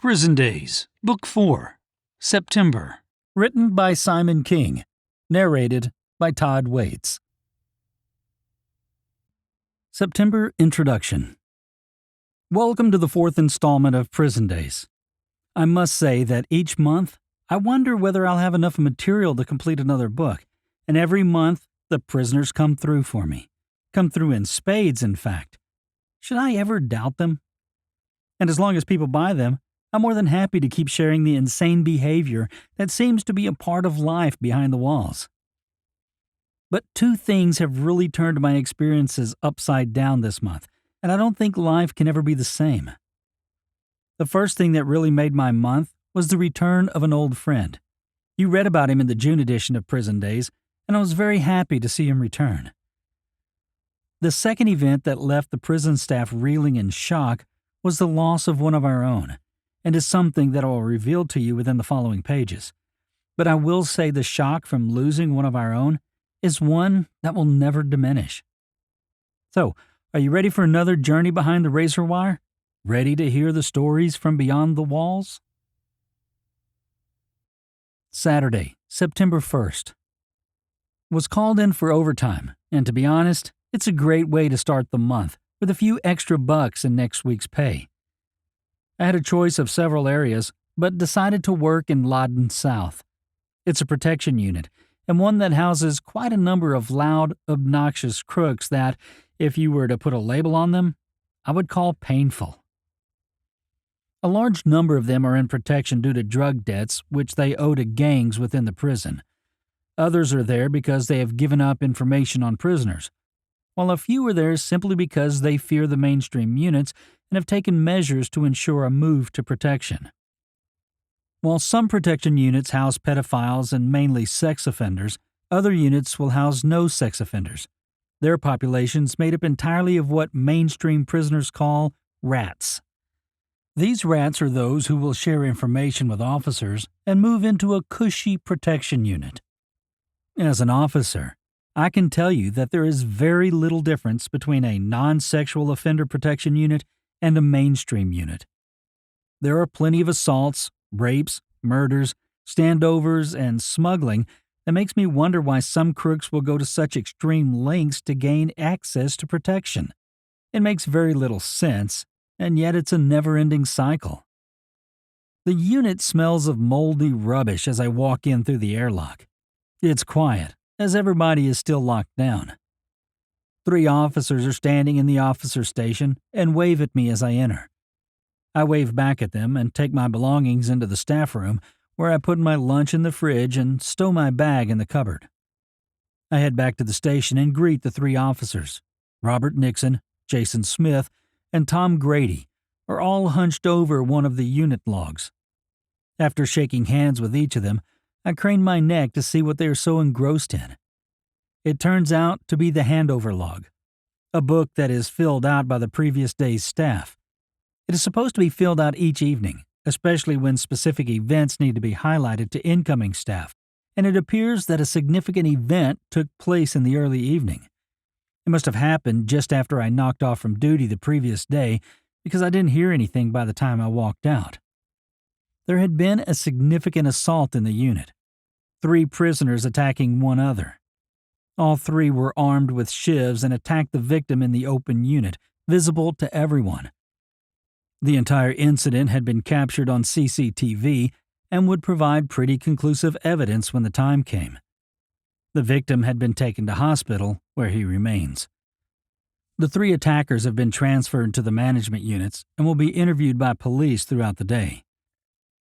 Prison Days, Book 4, September. Written by Simon King. Narrated by Todd Waites. September Introduction. Welcome to the fourth installment of Prison Days. I must say that each month, I wonder whether I'll have enough material to complete another book, and every month, the prisoners come through for me. Come through in spades, in fact. Should I ever doubt them? And as long as people buy them, I'm more than happy to keep sharing the insane behavior that seems to be a part of life behind the walls. But two things have really turned my experiences upside down this month, and I don't think life can ever be the same. The first thing that really made my month was the return of an old friend. You read about him in the June edition of Prison Days, and I was very happy to see him return. The second event that left the prison staff reeling in shock was the loss of one of our own, and is something that I will reveal to you within the following pages. But I will say the shock from losing one of our own is one that will never diminish. So, are you ready for another journey behind the razor wire? Ready to hear the stories from beyond the walls? Saturday, September 1st. Was called in for overtime, and to be honest, it's a great way to start the month with a few extra bucks in next week's pay. I had a choice of several areas, but decided to work in Loudon South. It's a protection unit, and one that houses quite a number of loud, obnoxious crooks that, if you were to put a label on them, I would call painful. A large number of them are in protection due to drug debts which they owe to gangs within the prison. Others are there because they have given up information on prisoners, while a few are there simply because they fear the mainstream units and have taken measures to ensure a move to protection. While some protection units house pedophiles and mainly sex offenders, other units will house no sex offenders. Their population's made up entirely of what mainstream prisoners call rats. These rats are those who will share information with officers and move into a cushy protection unit. As an officer, I can tell you that there is very little difference between a non-sexual offender protection unit and a mainstream unit. There are plenty of assaults, rapes, murders, standovers, and smuggling that makes me wonder why some crooks will go to such extreme lengths to gain access to protection. It makes very little sense, and yet it's a never-ending cycle. The unit smells of moldy rubbish as I walk in through the airlock. It's quiet, as everybody is still locked down. 3 officers are standing in the officer station and wave at me as I enter. I wave back at them and take my belongings into the staff room, where I put my lunch in the fridge and stow my bag in the cupboard. I head back to the station and greet the 3 officers. Robert Nixon, Jason Smith, and Tom Grady are all hunched over one of the unit logs. After shaking hands with each of them, I crane my neck to see what they are so engrossed in. It turns out to be the handover log, a book that is filled out by the previous day's staff. It is supposed to be filled out each evening, especially when specific events need to be highlighted to incoming staff, and it appears that a significant event took place in the early evening. It must have happened just after I knocked off from duty the previous day, because I didn't hear anything by the time I walked out. There had been a significant assault in the unit, 3 prisoners attacking one other. All 3 were armed with shivs and attacked the victim in the open unit, visible to everyone. The entire incident had been captured on CCTV and would provide pretty conclusive evidence when the time came. The victim had been taken to hospital, where he remains. The 3 attackers have been transferred to the management units and will be interviewed by police throughout the day.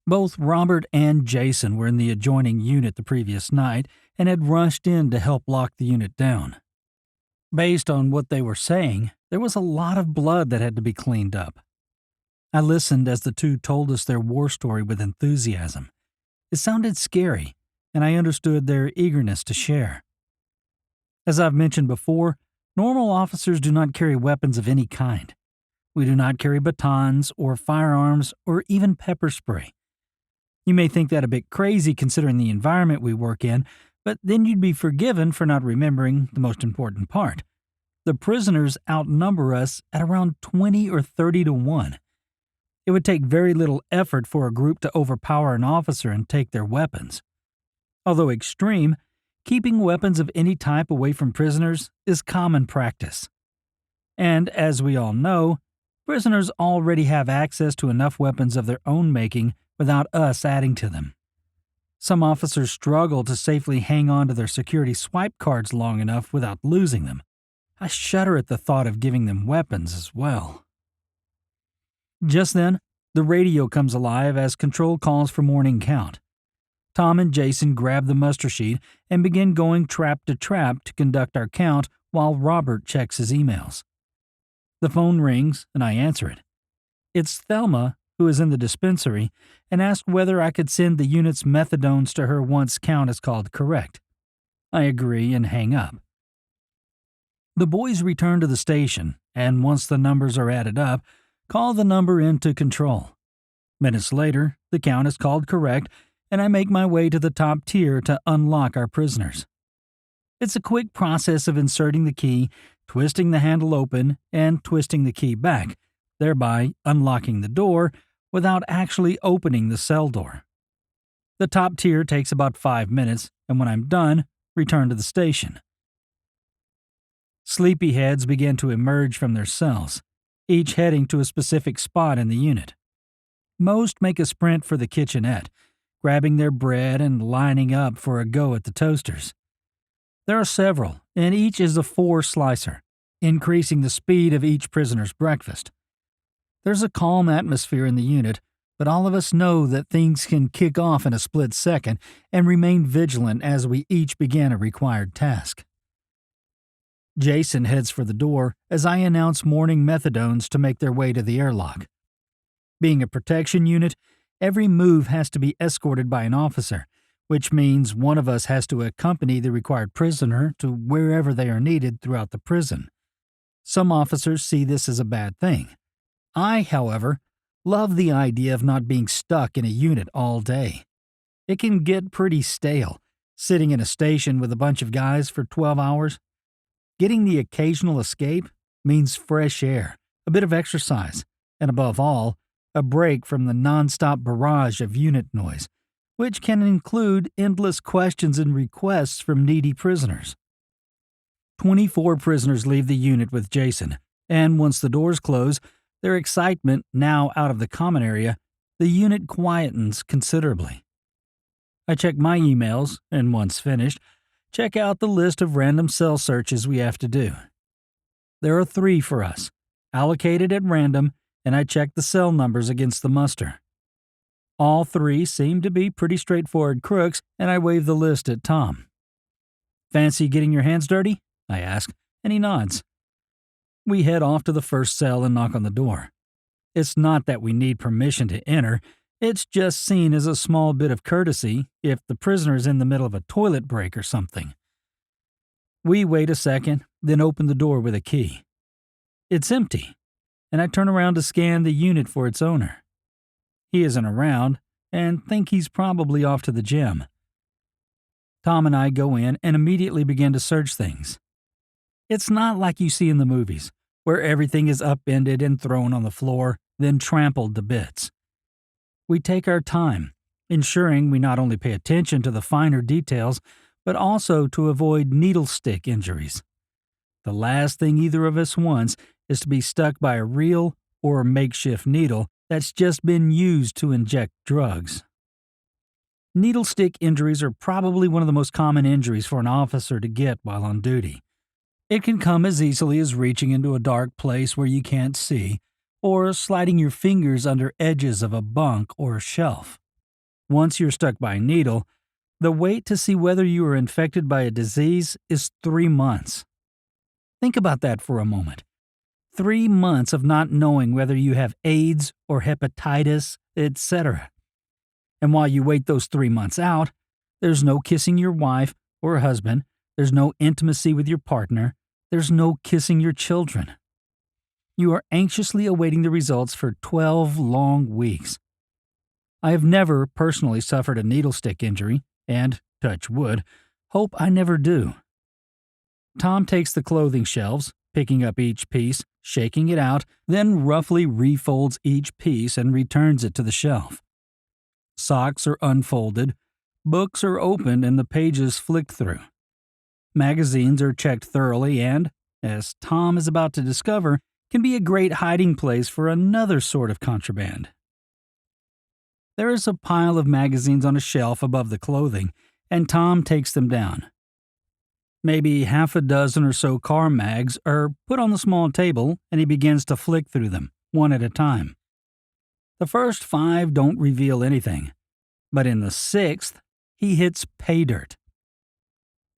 Both Robert and Jason were in the adjoining unit the previous night and had rushed in to help lock the unit down. Based on what they were saying, there was a lot of blood that had to be cleaned up. I listened as the 2 told us their war story with enthusiasm. It sounded scary, and I understood their eagerness to share. As I've mentioned before, normal officers do not carry weapons of any kind. We do not carry batons or firearms or even pepper spray. You may think that a bit crazy considering the environment we work in, but then you'd be forgiven for not remembering the most important part. The prisoners outnumber us at around 20 or 30 to 1. It would take very little effort for a group to overpower an officer and take their weapons. Although extreme, keeping weapons of any type away from prisoners is common practice. And as we all know, prisoners already have access to enough weapons of their own making without us adding to them. Some officers struggle to safely hang on to their security swipe cards long enough without losing them. I shudder at the thought of giving them weapons as well. Just then, the radio comes alive as control calls for morning count. Tom and Jason grab the muster sheet and begin going trap to trap to conduct our count while Robert checks his emails. The phone rings and I answer it. It's Thelma, who is in the dispensary, and asked whether I could send the unit's methadones to her once count is called correct. I agree and hang up. The boys return to the station, and once the numbers are added up, call the number into control. Minutes later, the count is called correct, and I make my way to the top tier to unlock our prisoners. It's a quick process of inserting the key, twisting the handle open, and twisting the key back, thereby unlocking the door without actually opening the cell door. The top tier takes about 5 minutes, and when I'm done, return to the station. Sleepyheads begin to emerge from their cells, each heading to a specific spot in the unit. Most make a sprint for the kitchenette, grabbing their bread and lining up for a go at the toasters. There are several, and each is a 4-slicer, increasing the speed of each prisoner's breakfast. There's a calm atmosphere in the unit, but all of us know that things can kick off in a split second and remain vigilant as we each begin a required task. Jason heads for the door as I announce morning methadones to make their way to the airlock. Being a protection unit, every move has to be escorted by an officer, which means one of us has to accompany the required prisoner to wherever they are needed throughout the prison. Some officers see this as a bad thing. I, however, love the idea of not being stuck in a unit all day. It can get pretty stale, sitting in a station with a bunch of guys for 12 hours. Getting the occasional escape means fresh air, a bit of exercise, and above all, a break from the nonstop barrage of unit noise, which can include endless questions and requests from needy prisoners. 24 prisoners leave the unit with Jason, and once the doors close, their excitement now out of the common area, the unit quietens considerably. I check my emails, and once finished, check out the list of random cell searches we have to do. There are 3 for us, allocated at random, and I check the cell numbers against the muster. All 3 seem to be pretty straightforward crooks, and I wave the list at Tom. "Fancy getting your hands dirty?" I ask, and he nods. We head off to the first cell and knock on the door. It's not that we need permission to enter, it's just seen as a small bit of courtesy if the prisoner is in the middle of a toilet break or something. We wait a second, then open the door with a key. It's empty, and I turn around to scan the unit for its owner. He isn't around, and think he's probably off to the gym. Tom and I go in and immediately begin to search things. It's not like you see in the movies, where everything is upended and thrown on the floor, then trampled to bits. We take our time, ensuring we not only pay attention to the finer details, but also to avoid needle stick injuries. The last thing either of us wants is to be stuck by a real or makeshift needle that's just been used to inject drugs. Needle stick injuries are probably one of the most common injuries for an officer to get while on duty. It can come as easily as reaching into a dark place where you can't see, or sliding your fingers under edges of a bunk or a shelf. Once you're stuck by a needle, the wait to see whether you are infected by a disease is 3 months. Think about that for a moment. 3 months of not knowing whether you have AIDS or hepatitis, etc. And while you wait those 3 months out, there's no kissing your wife or husband, there's no intimacy with your partner, there's no kissing your children. You are anxiously awaiting the results for 12 long weeks. I have never personally suffered a needle stick injury, and, touch wood, hope I never do. Tom takes the clothing shelves, picking up each piece, shaking it out, then roughly refolds each piece and returns it to the shelf. Socks are unfolded, books are opened and the pages flicked through. Magazines are checked thoroughly and, as Tom is about to discover, can be a great hiding place for another sort of contraband. There is a pile of magazines on a shelf above the clothing, and Tom takes them down. Maybe half a dozen or so car mags are put on the small table, and he begins to flick through them, one at a time. The first 5 don't reveal anything, but in the 6th, he hits pay dirt.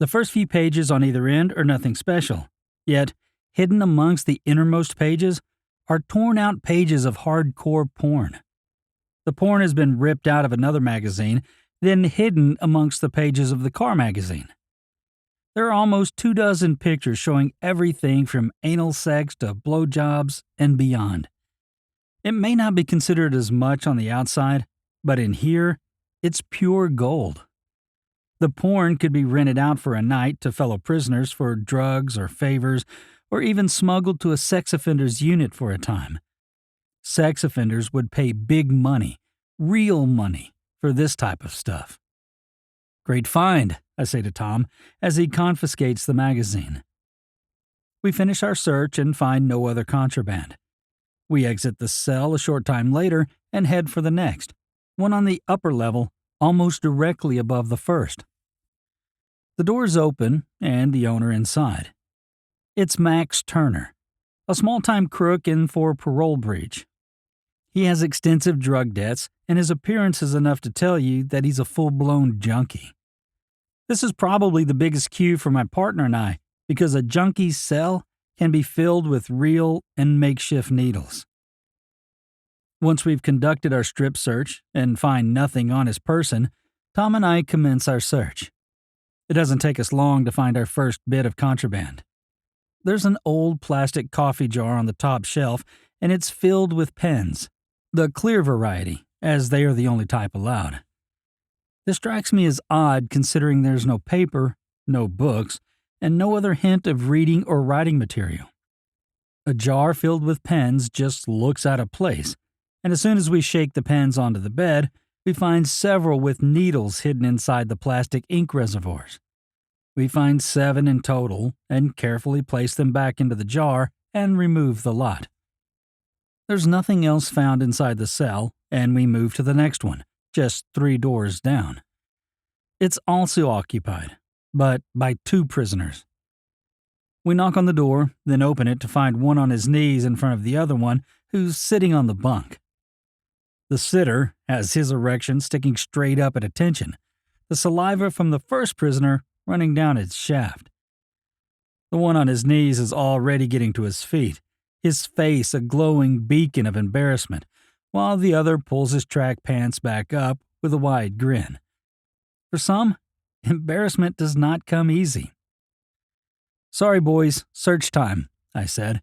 The first few pages on either end are nothing special, yet hidden amongst the innermost pages are torn-out pages of hardcore porn. The porn has been ripped out of another magazine, then hidden amongst the pages of the car magazine. There are almost 24 pictures showing everything from anal sex to blowjobs and beyond. It may not be considered as much on the outside, but in here, it's pure gold. The porn could be rented out for a night to fellow prisoners for drugs or favors, or even smuggled to a sex offenders unit for a time. Sex offenders would pay big money, real money, for this type of stuff. "Great find," I say to Tom as he confiscates the magazine. We finish our search and find no other contraband. We exit the cell a short time later and head for the next, one on the upper level, almost directly above the first. The doors open and the owner inside. It's Max Turner, a small-time crook in for parole breach. He has extensive drug debts, and his appearance is enough to tell you that he's a full-blown junkie. This is probably the biggest cue for my partner and I, because a junkie's cell can be filled with real and makeshift needles. Once we've conducted our strip search and find nothing on his person, Tom and I commence our search. It doesn't take us long to find our first bit of contraband. There's an old plastic coffee jar on the top shelf, and it's filled with pens, the clear variety, as they are the only type allowed. This strikes me as odd considering there's no paper, no books, and no other hint of reading or writing material. A jar filled with pens just looks out of place, and as soon as we shake the pens onto the bed, we find several with needles hidden inside the plastic ink reservoirs. We find 7 in total and carefully place them back into the jar and remove the lot. There's nothing else found inside the cell, and we move to the next one, just 3 doors down. It's also occupied, but by 2 prisoners. We knock on the door, then open it to find one on his knees in front of the other one who's sitting on the bunk. The sitter has his erection sticking straight up at attention, the saliva from the first prisoner running down its shaft. The one on his knees is already getting to his feet, his face a glowing beacon of embarrassment, while the other pulls his track pants back up with a wide grin. For some, embarrassment does not come easy. "Sorry, boys, search time," I said,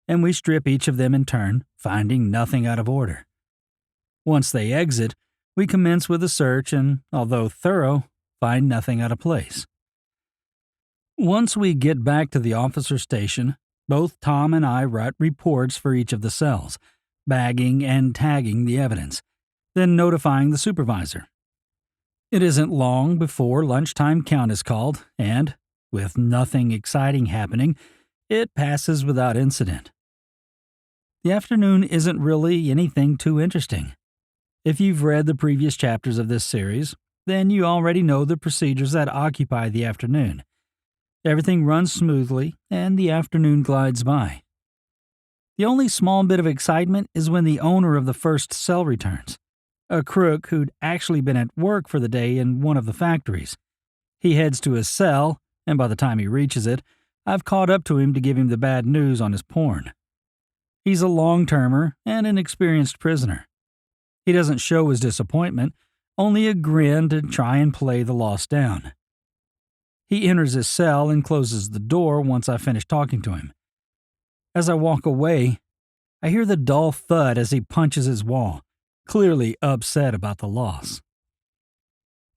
and we strip each of them in turn, finding nothing out of order. Once they exit, we commence with a search and, although thorough, find nothing out of place. Once we get back to the officer station, both Tom and I write reports for each of the cells, bagging and tagging the evidence, then notifying the supervisor. It isn't long before lunchtime count is called, and, with nothing exciting happening, it passes without incident. The afternoon isn't really anything too interesting. If you've read the previous chapters of this series, then you already know the procedures that occupy the afternoon. Everything runs smoothly, and the afternoon glides by. The only small bit of excitement is when the owner of the first cell returns, a crook who'd actually been at work for the day in one of the factories. He heads to his cell, and by the time he reaches it, I've caught up to him to give him the bad news on his porn. He's a long-termer and an experienced prisoner. He doesn't show his disappointment, only a grin to try and play the loss down. He enters his cell and closes the door once I finish talking to him. As I walk away, I hear the dull thud as he punches his wall, clearly upset about the loss.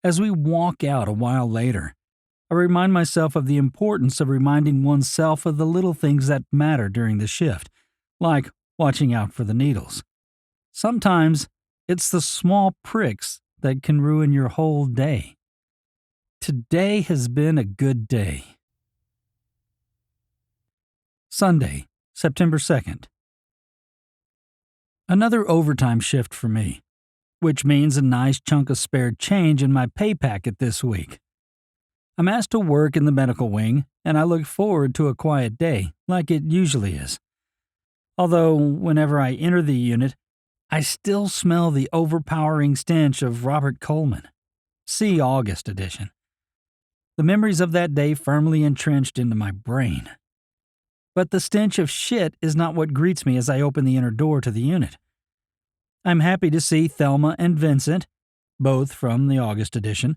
As we walk out a while later, I remind myself of the importance of reminding oneself of the little things that matter during the shift, like watching out for the needles. Sometimes it's the small pricks that can ruin your whole day. Today has been a good day. Sunday, September 2nd. Another overtime shift for me, which means a nice chunk of spare change in my pay packet this week. I'm asked to work in the medical wing, and I look forward to a quiet day, like it usually is. Although, whenever I enter the unit, I still smell the overpowering stench of Robert Coleman. See August edition. The memories of that day firmly entrenched into my brain. But the stench of shit is not what greets me as I open the inner door to the unit. I'm happy to see Thelma and Vincent, both from the August edition,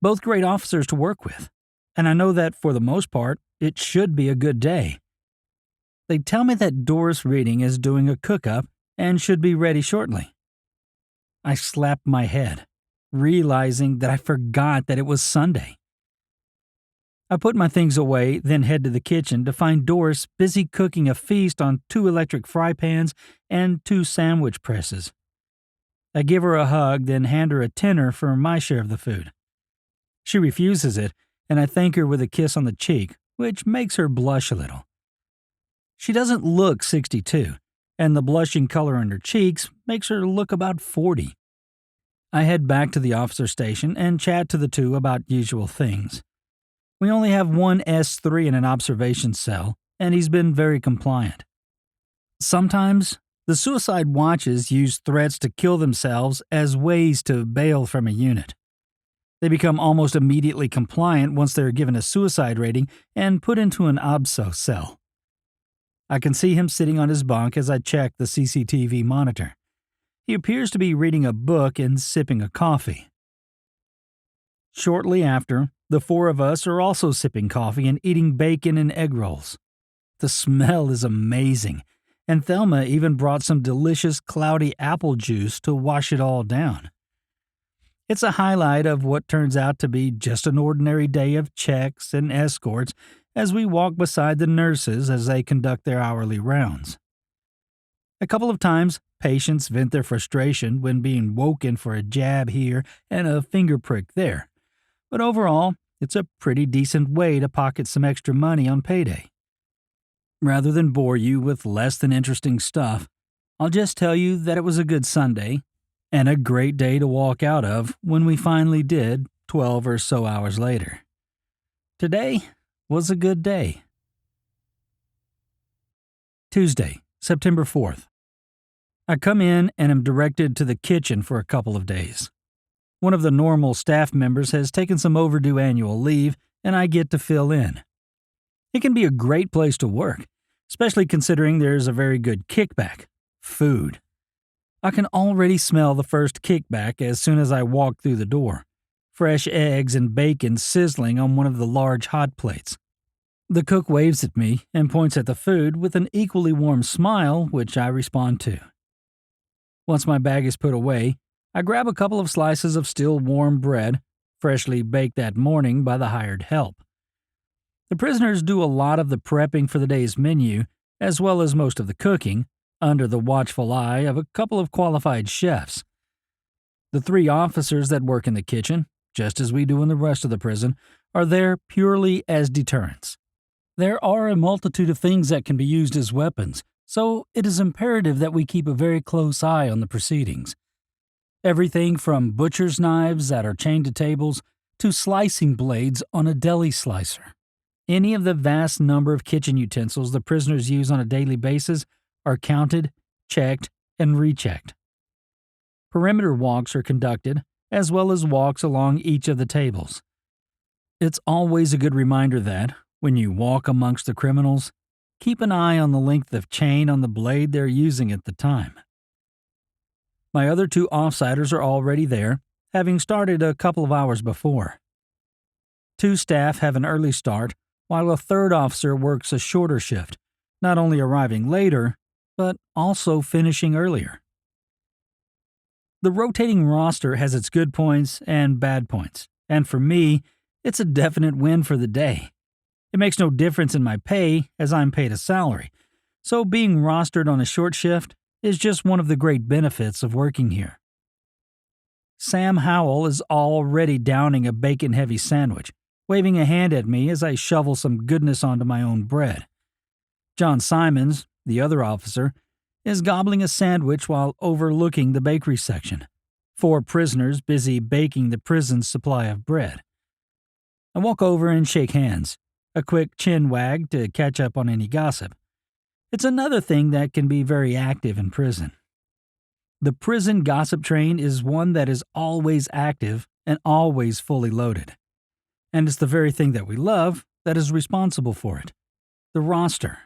both great officers to work with, and I know that for the most part, it should be a good day. They tell me that Doris Reading is doing a cook-up and should be ready shortly. I slap my head, realizing that I forgot that it was Sunday. I put my things away, then head to the kitchen to find Doris busy cooking a feast on 2 electric fry pans and 2 sandwich presses. I give her a hug, then hand her a tenner for my share of the food. She refuses it, and I thank her with a kiss on the cheek, which makes her blush a little. She doesn't look 62, and the blushing color on her cheeks makes her look about 40. I head back to the officer station and chat to the 2 about usual things. We only have one S3 in an observation cell, and he's been very compliant. Sometimes, the suicide watches use threats to kill themselves as ways to bail from a unit. They become almost immediately compliant once they're given a suicide rating and put into an OBSO cell. I can see him sitting on his bunk as I check the CCTV monitor. He appears to be reading a book and sipping a coffee. Shortly after, the 4 of us are also sipping coffee and eating bacon and egg rolls. The smell is amazing, and Thelma even brought some delicious cloudy apple juice to wash it all down. It's a highlight of what turns out to be just an ordinary day of checks and escorts as we walk beside the nurses as they conduct their hourly rounds. A couple of times, patients vent their frustration when being woken for a jab here and a finger prick there. But overall, it's a pretty decent way to pocket some extra money on payday. Rather than bore you with less than interesting stuff, I'll just tell you that it was a good Sunday and a great day to walk out of when we finally did 12 or so hours later. Today was a good day. Tuesday, September 4th. I come in and am directed to the kitchen for a couple of days. One of the normal staff members has taken some overdue annual leave, and I get to fill in. It can be a great place to work, especially considering there's a very good kickback: food. I can already smell the first kickback as soon as I walk through the door: fresh eggs and bacon sizzling on one of the large hot plates. The cook waves at me and points at the food with an equally warm smile, which I respond to. Once my bag is put away, I grab a couple of slices of still warm bread, freshly baked that morning by the hired help. The prisoners do a lot of the prepping for the day's menu, as well as most of the cooking, under the watchful eye of a couple of qualified chefs. The 3 officers that work in the kitchen, just as we do in the rest of the prison, are there purely as deterrents. There are a multitude of things that can be used as weapons, so it is imperative that we keep a very close eye on the proceedings. Everything from butcher's knives that are chained to tables to slicing blades on a deli slicer. Any of the vast number of kitchen utensils the prisoners use on a daily basis are counted, checked, and rechecked. Perimeter walks are conducted, as well as walks along each of the tables. It's always a good reminder that, when you walk amongst the criminals, keep an eye on the length of chain on the blade they're using at the time. My other 2 offsiders are already there, having started a couple of hours before. 2 staff have an early start, while a 3rd officer works a shorter shift, not only arriving later, but also finishing earlier. The rotating roster has its good points and bad points, and for me, it's a definite win for the day. It makes no difference in my pay, as I'm paid a salary, so being rostered on a short shift is just one of the great benefits of working here. Sam Howell is already downing a bacon-heavy sandwich, waving a hand at me as I shovel some goodness onto my own bread. John Simons, the other officer, is gobbling a sandwich while overlooking the bakery section, 4 prisoners busy baking the prison's supply of bread. I walk over and shake hands, a quick chin wag to catch up on any gossip. It's another thing that can be very active in prison. The prison gossip train is one that is always active and always fully loaded. And it's the very thing that we love that is responsible for it, the roster.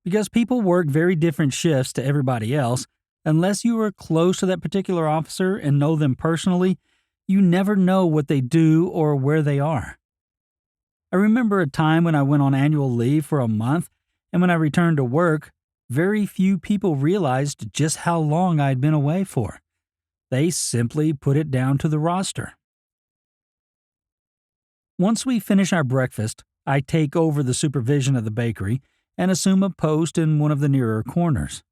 Because people work very different shifts to everybody else, unless you are close to that particular officer and know them personally, you never know what they do or where they are. I remember a time when I went on annual leave for a month, and when I returned to work, very few people realized just how long I'd been away for. They simply put it down to the roster. Once we finish our breakfast, I take over the supervision of the bakery and assume a post in one of the nearer corners.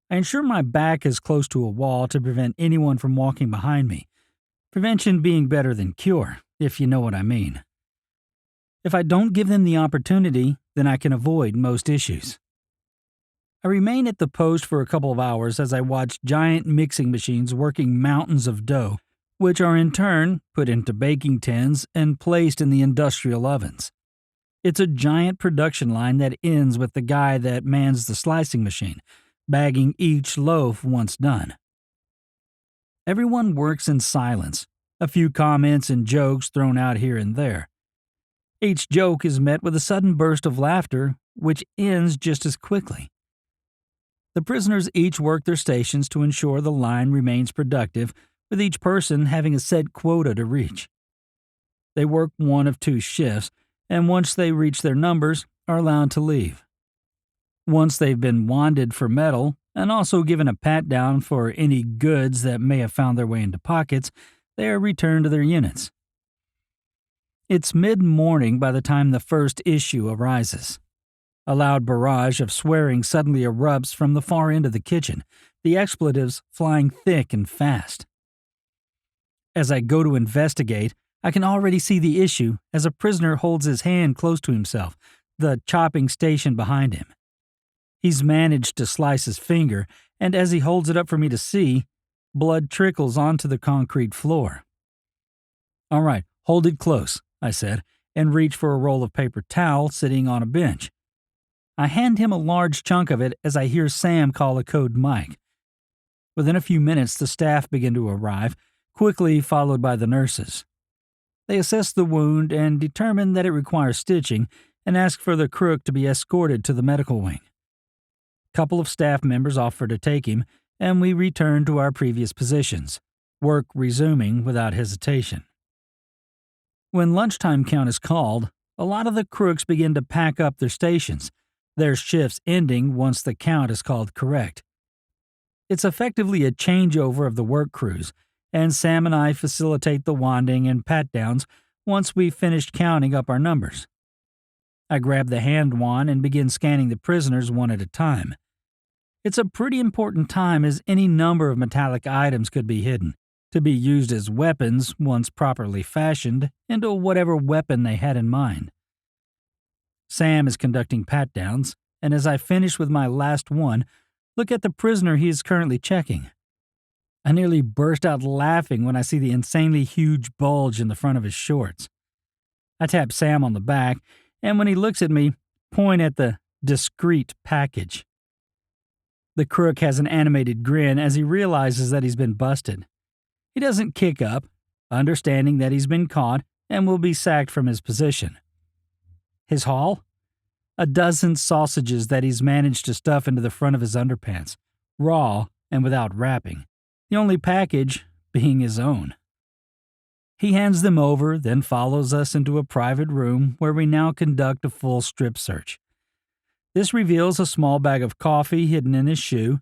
I ensure my back is close to a wall to prevent anyone from walking behind me. Prevention being better than cure, if you know what I mean. If I don't give them the opportunity, then I can avoid most issues. I remain at the post for a couple of hours as I watch giant mixing machines working mountains of dough, which are in turn put into baking tins and placed in the industrial ovens. It's a giant production line that ends with the guy that mans the slicing machine, bagging each loaf once done. Everyone works in silence, a few comments and jokes thrown out here and there. Each joke is met with a sudden burst of laughter, which ends just as quickly. The prisoners each work their stations to ensure the line remains productive, with each person having a set quota to reach. They work one of 2 shifts, and once they reach their numbers, are allowed to leave. Once they've been wanded for metal, and also given a pat-down for any goods that may have found their way into pockets, they are returned to their units. It's mid-morning by the time the first issue arises. A loud barrage of swearing suddenly erupts from the far end of the kitchen, the expletives flying thick and fast. As I go to investigate, I can already see the issue as a prisoner holds his hand close to himself, the chopping station behind him. He's managed to slice his finger, and as he holds it up for me to see, blood trickles onto the concrete floor. "All right, hold it close," I said, and reach for a roll of paper towel sitting on a bench. I hand him a large chunk of it as I hear Sam call a code mic. Within a few minutes, the staff begin to arrive, quickly followed by the nurses. They assess the wound and determine that it requires stitching and ask for the crook to be escorted to the medical wing. A couple of staff members offer to take him, and we return to our previous positions, work resuming without hesitation. When lunchtime count is called, a lot of the crooks begin to pack up their stations, their shifts ending once the count is called correct. It's effectively a changeover of the work crews, and Sam and I facilitate the wanding and pat-downs once we've finished counting up our numbers. I grab the hand wand and begin scanning the prisoners one at a time. It's a pretty important time as any number of metallic items could be hidden, to be used as weapons once properly fashioned into whatever weapon they had in mind. Sam is conducting pat-downs, and as I finish with my last one, look at the prisoner he is currently checking. I nearly burst out laughing when I see the insanely huge bulge in the front of his shorts. I tap Sam on the back, and when he looks at me, point at the discreet package. The crook has an animated grin as he realizes that he's been busted. He doesn't kick up, understanding that he's been caught and will be sacked from his position. His haul? A dozen sausages that he's managed to stuff into the front of his underpants, raw and without wrapping, the only package being his own. He hands them over, then follows us into a private room where we now conduct a full strip search. This reveals a small bag of coffee hidden in his shoe,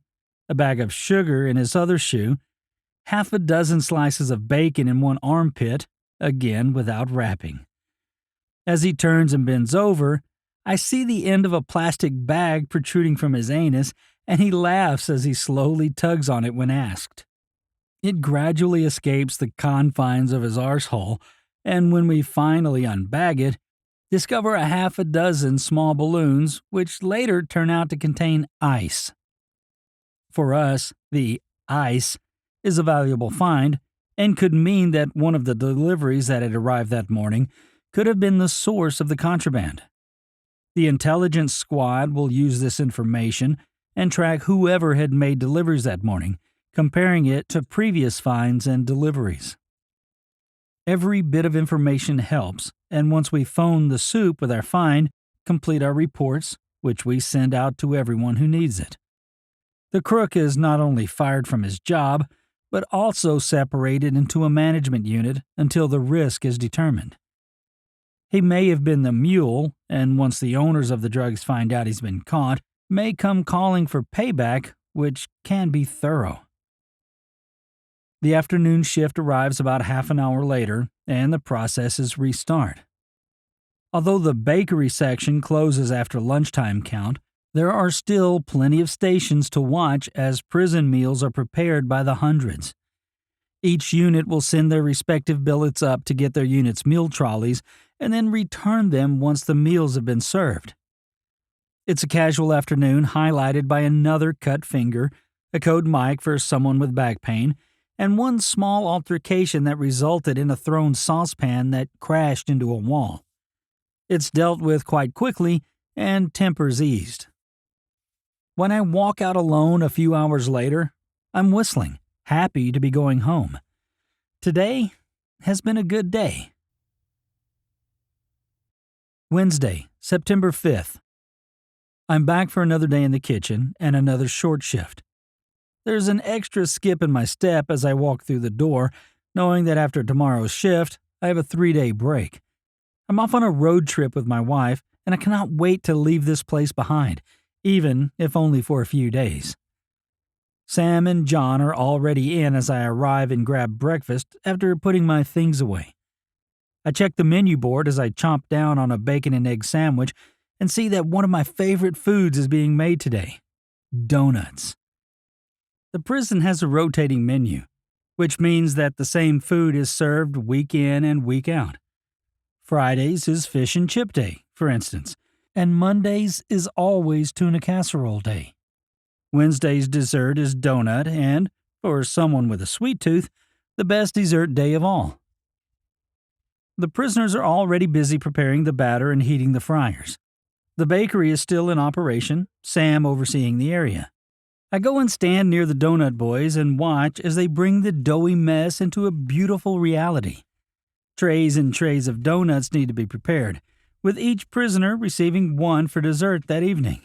a bag of sugar in his other shoe, half a dozen slices of bacon in one armpit, again without wrapping. As he turns and bends over, I see the end of a plastic bag protruding from his anus, and he laughs as he slowly tugs on it when asked. It gradually escapes the confines of his arsehole, and when we finally unbag it, discover a half a dozen small balloons, which later turn out to contain ice. For us, the ice is a valuable find and could mean that one of the deliveries that had arrived that morning could have been the source of the contraband. The intelligence squad will use this information and track whoever had made deliveries that morning, comparing it to previous finds and deliveries. Every bit of information helps, and once we phone the soup with our find, complete our reports, which we send out to everyone who needs it. The crook is not only fired from his job, but also separated into a management unit until the risk is determined. He may have been the mule, and once the owners of the drugs find out he's been caught, may come calling for payback, which can be thorough. The afternoon shift arrives about half an hour later, and the processes restart. Although the bakery section closes after lunchtime count, there are still plenty of stations to watch as prison meals are prepared by the hundreds. Each unit will send their respective billets up to get their unit's meal trolleys and then return them once the meals have been served. It's a casual afternoon highlighted by another cut finger, a code mic for someone with back pain, and one small altercation that resulted in a thrown saucepan that crashed into a wall. It's dealt with quite quickly, and tempers eased. When I walk out alone a few hours later, I'm whistling, happy to be going home. Today has been a good day. Wednesday, September 5th. I'm back for another day in the kitchen and another short shift. There's an extra skip in my step as I walk through the door, knowing that after tomorrow's shift, I have a 3-day break. I'm off on a road trip with my wife, and I cannot wait to leave this place behind, even if only for a few days. Sam and John are already in as I arrive and grab breakfast after putting my things away. I check the menu board as I chomp down on a bacon and egg sandwich and see that one of my favorite foods is being made today: donuts. The prison has a rotating menu, which means that the same food is served week in and week out. Fridays is fish and chip day, for instance, and Mondays is always tuna casserole day. Wednesday's dessert is donut and, for someone with a sweet tooth, the best dessert day of all. The prisoners are already busy preparing the batter and heating the fryers. The bakery is still in operation, Sam overseeing the area. I go and stand near the donut boys and watch as they bring the doughy mess into a beautiful reality. Trays and trays of donuts need to be prepared, with each prisoner receiving one for dessert that evening.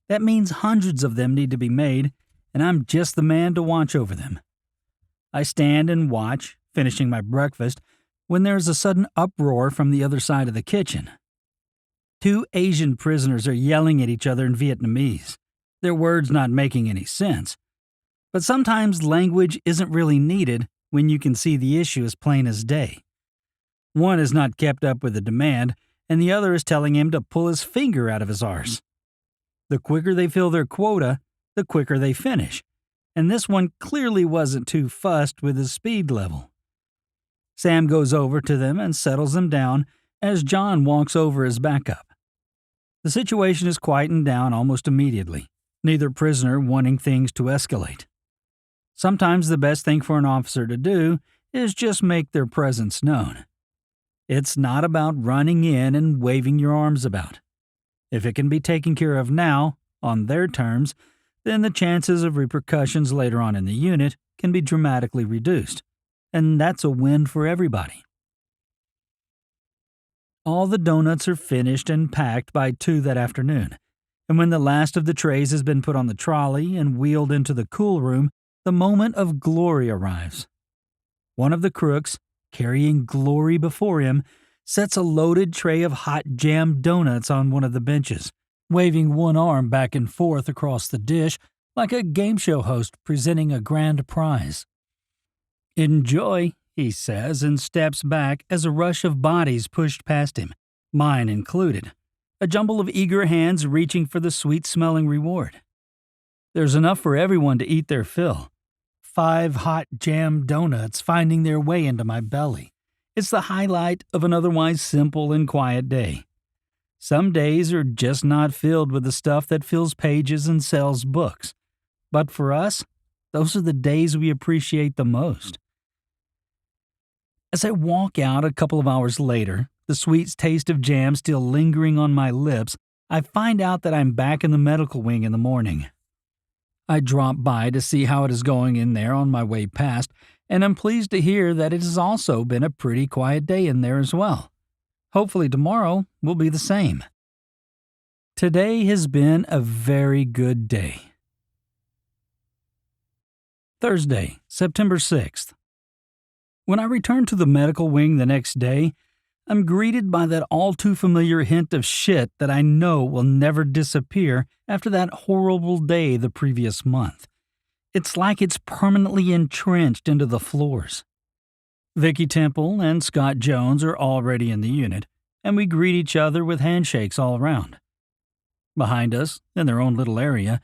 That means hundreds of them need to be made, and I'm just the man to watch over them. I stand and watch, finishing my breakfast, when there's a sudden uproar from the other side of the kitchen. 2 Asian prisoners are yelling at each other in Vietnamese, their words not making any sense. But sometimes language isn't really needed when you can see the issue as plain as day. One has not kept up with the demand, and the other is telling him to pull his finger out of his arse. The quicker they fill their quota, the quicker they finish, and this one clearly wasn't too fussed with his speed level. Sam goes over to them and settles them down as John walks over as backup. The situation is quietened down almost immediately, neither prisoner wanting things to escalate. Sometimes the best thing for an officer to do is just make their presence known. It's not about running in and waving your arms about. If it can be taken care of now, on their terms, then the chances of repercussions later on in the unit can be dramatically reduced, and that's a win for everybody. All the donuts are finished and packed by 2 that afternoon, and when the last of the trays has been put on the trolley and wheeled into the cool room, the moment of glory arrives. One of the crooks, carrying glory before him, sets a loaded tray of hot jam donuts on one of the benches, waving one arm back and forth across the dish like a game show host presenting a grand prize. "Enjoy," he says, and steps back as a rush of bodies pushed past him, mine included. a jumble of eager hands reaching for the sweet-smelling reward. There's enough for everyone to eat their fill. 5 hot jam donuts finding their way into my belly. It's the highlight of an otherwise simple and quiet day. Some days are just not filled with the stuff that fills pages and sells books. But for us, those are the days we appreciate the most. As I walk out a couple of hours later, the sweet taste of jam still lingering on my lips, I find out that I'm back in the medical wing in the morning. I drop by to see how it is going in there on my way past, and I'm pleased to hear that it has also been a pretty quiet day in there as well. Hopefully tomorrow will be the same. Today has been a very good day. Thursday, September 6th. When I return to the medical wing the next day, I'm greeted by that all-too-familiar hint of shit that I know will never disappear after that horrible day the previous month. It's like it's permanently entrenched into the floors. Vicky Temple and Scott Jones are already in the unit, and we greet each other with handshakes all around. Behind us, in their own little area,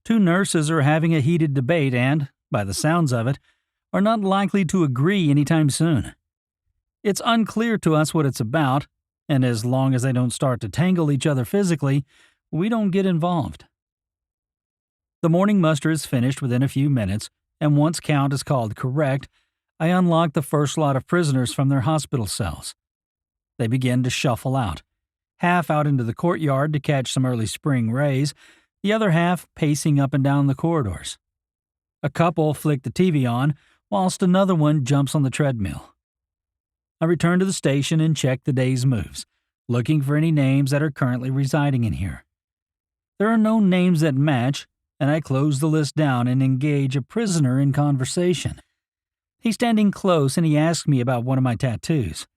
2 nurses are having a heated debate and, by the sounds of it, are not likely to agree anytime soon. It's unclear to us what it's about, and as long as they don't start to tangle each other physically, we don't get involved. The morning muster is finished within a few minutes, and once count is called correct, I unlock the first lot of prisoners from their hospital cells. They begin to shuffle out, half out into the courtyard to catch some early spring rays, the other half pacing up and down the corridors. A couple flick the TV on, whilst another one jumps on the treadmill. I return to the station and check the day's moves, looking for any names that are currently residing in here. There are no names that match, and I close the list down and engage a prisoner in conversation. He's standing close and he asks me about one of my tattoos.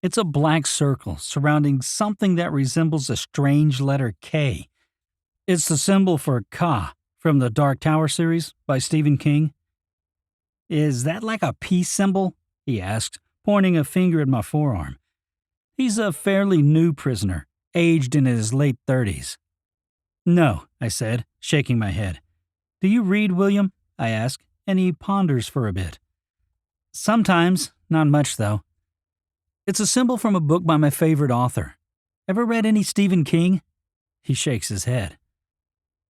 It's a black circle surrounding something that resembles a strange letter K. It's the symbol for Ka from the Dark Tower series by Stephen King. "Is that like a peace symbol?" he asked, pointing a finger at my forearm. He's a fairly new prisoner, aged in his late 30s. "No," I said, shaking my head. "Do you read, William?" I ask, and he ponders for a bit. "Sometimes, not much though. It's a symbol from a book by my favorite author. Ever read any Stephen King?" He shakes his head.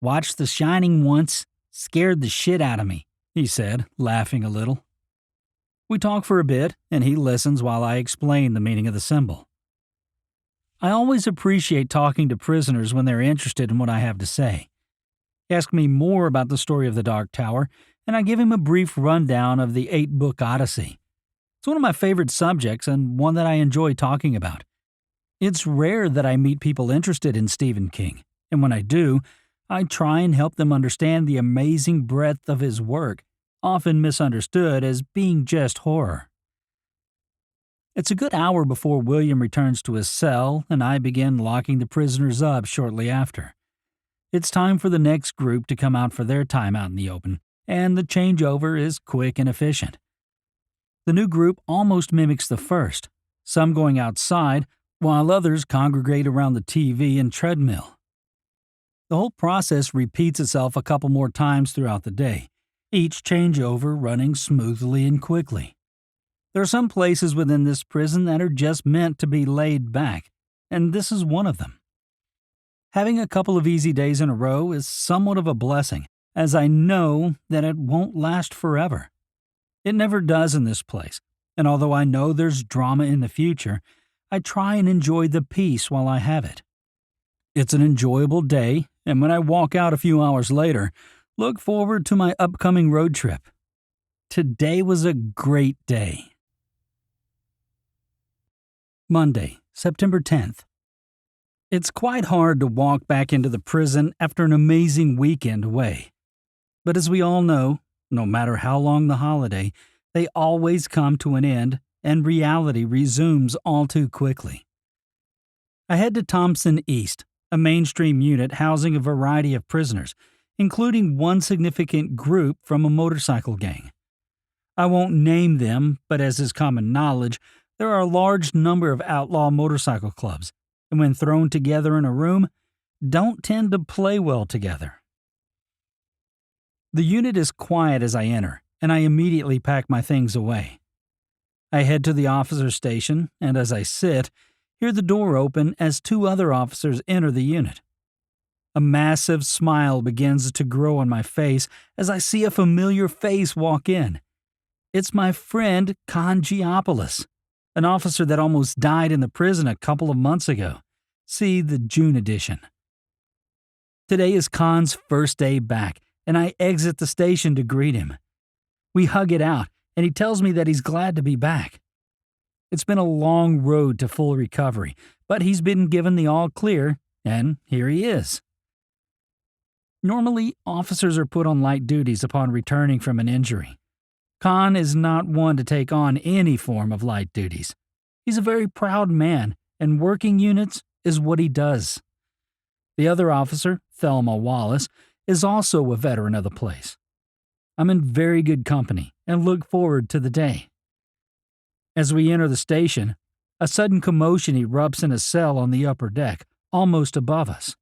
"Watched The Shining once. Scared the shit out of me," he said, laughing a little. We talk for a bit, and he listens while I explain the meaning of the symbol. I always appreciate talking to prisoners when they're interested in what I have to say. He asks me more about the story of the Dark Tower, and I give him a brief rundown of the 8-book Odyssey. It's one of my favorite subjects and one that I enjoy talking about. It's rare that I meet people interested in Stephen King, and when I do, I try and help them understand the amazing breadth of his work, often misunderstood as being just horror. It's a good hour before William returns to his cell, and I begin locking the prisoners up shortly after. It's time for the next group to come out for their time out in the open, and the changeover is quick and efficient. The new group almost mimics the first, some going outside, while others congregate around the TV and treadmill. The whole process repeats itself a couple more times throughout the day, each changeover running smoothly and quickly. There are some places within this prison that are just meant to be laid back, and this is one of them. Having a couple of easy days in a row is somewhat of a blessing, as I know that it won't last forever. It never does in this place, and although I know there's drama in the future, I try and enjoy the peace while I have it. It's an enjoyable day, and when I walk out a few hours later, look forward to my upcoming road trip. Today was a great day. Monday, September 10th. It's quite hard to walk back into the prison after an amazing weekend away. But as we all know, no matter how long the holiday, they always come to an end and reality resumes all too quickly. I head to Thompson East, a mainstream unit housing a variety of prisoners, including one significant group from a motorcycle gang. I won't name them, but as is common knowledge, there are a large number of outlaw motorcycle clubs, and when thrown together in a room, don't tend to play well together. The unit is quiet as I enter, and I immediately pack my things away. I head to the officer's station, and as I sit, hear the door open as 2 other officers enter the unit. A massive smile begins to grow on my face as I see a familiar face walk in. It's my friend Con Giopoulos, an officer that almost died in the prison a couple of months ago. See the June edition. Today is Con's first day back, and I exit the station to greet him. We hug it out, and he tells me that he's glad to be back. It's been a long road to full recovery, but he's been given the all clear, and here he is. Normally, officers are put on light duties upon returning from an injury. Con is not one to take on any form of light duties. He's a very proud man, and working units is what he does. The other officer, Thelma Wallace, is also a veteran of the place. I'm in very good company and look forward to the day. As we enter the station, a sudden commotion erupts in a cell on the upper deck, almost above us.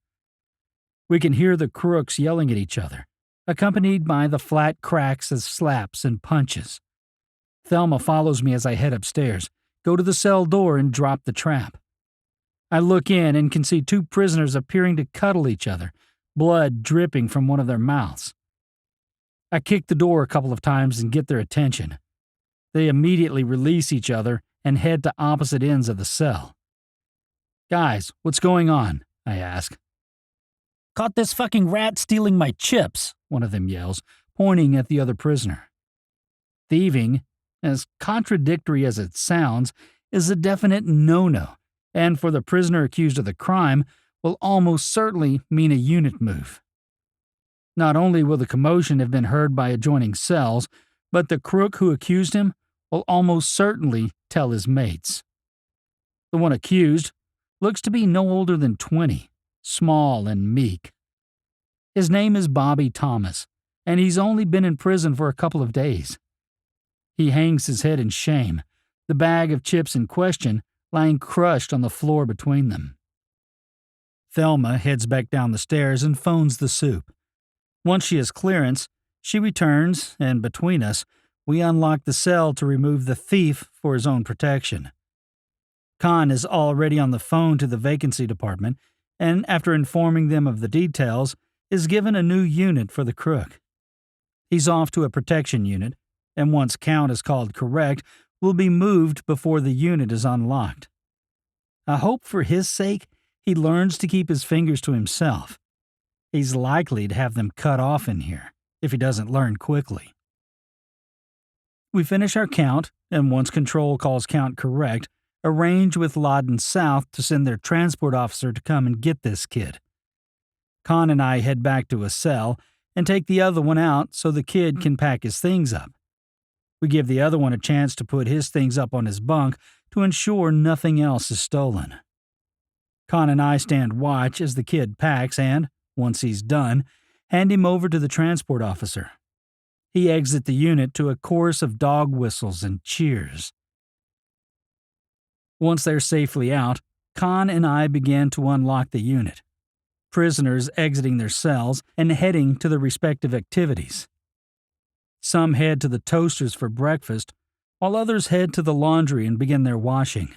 We can hear the crooks yelling at each other, accompanied by the flat cracks of slaps and punches. Thelma follows me as I head upstairs, go to the cell door, and drop the trap. I look in and can see 2 prisoners appearing to cuddle each other, blood dripping from one of their mouths. I kick the door a couple of times and get their attention. They immediately release each other and head to opposite ends of the cell. "Guys, what's going on?" I ask. "Caught this fucking rat stealing my chips," one of them yells, pointing at the other prisoner. Thieving, as contradictory as it sounds, is a definite no-no, and for the prisoner accused of the crime, will almost certainly mean a unit move. Not only will the commotion have been heard by adjoining cells, but the crook who accused him will almost certainly tell his mates. The one accused looks to be no older than 20, small and meek. His name is Bobby Thomas, and he's only been in prison for a couple of days. He hangs his head in shame, the bag of chips in question lying crushed on the floor between them. Thelma heads back down the stairs and phones the soup. Once she has clearance, she returns, and between us, we unlock the cell to remove the thief for his own protection. Con is already on the phone to the vacancy department, and after informing them of the details, is given a new unit for the crook. He's off to a protection unit, and once count is called correct, will be moved before the unit is unlocked. I hope for his sake he learns to keep his fingers to himself. He's likely to have them cut off in here, if he doesn't learn quickly. We finish our count, and once control calls count correct, arrange with Loudon South to send their transport officer to come and get this kid. Con and I head back to a cell and take the other one out so the kid can pack his things up. We give the other one a chance to put his things up on his bunk to ensure nothing else is stolen. Con and I stand watch as the kid packs and, once he's done, hand him over to the transport officer. He exits the unit to a chorus of dog whistles and cheers. Once they're safely out, Con and I begin to unlock the unit, prisoners exiting their cells and heading to their respective activities. Some head to the toasters for breakfast, while others head to the laundry and begin their washing.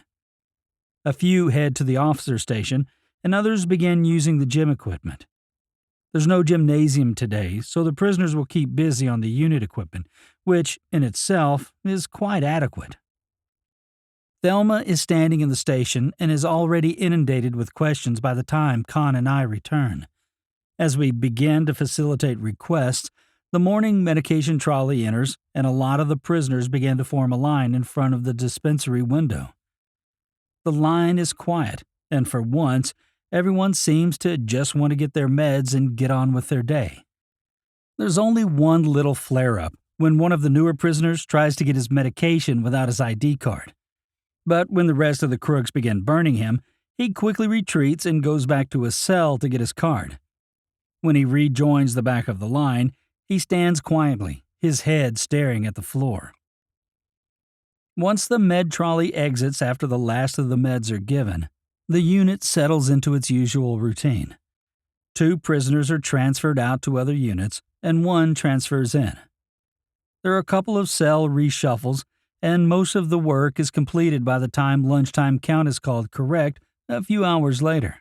A few head to the officer station, and others begin using the gym equipment. There's no gymnasium today, so the prisoners will keep busy on the unit equipment, which, in itself, is quite adequate. Thelma is standing in the station and is already inundated with questions by the time Con and I return. As we begin to facilitate requests, the morning medication trolley enters, and a lot of the prisoners begin to form a line in front of the dispensary window. The line is quiet, and for once, everyone seems to just want to get their meds and get on with their day. There's only one little flare-up when one of the newer prisoners tries to get his medication without his ID card. But when the rest of the crooks begin burning him, he quickly retreats and goes back to his cell to get his card. When he rejoins the back of the line, he stands quietly, his head staring at the floor. Once the med trolley exits after the last of the meds are given, The unit settles into its usual routine. 2 prisoners are transferred out to other units, and 1 transfers in. There are a couple of cell reshuffles, and most of the work is completed by the time lunchtime count is called correct a few hours later.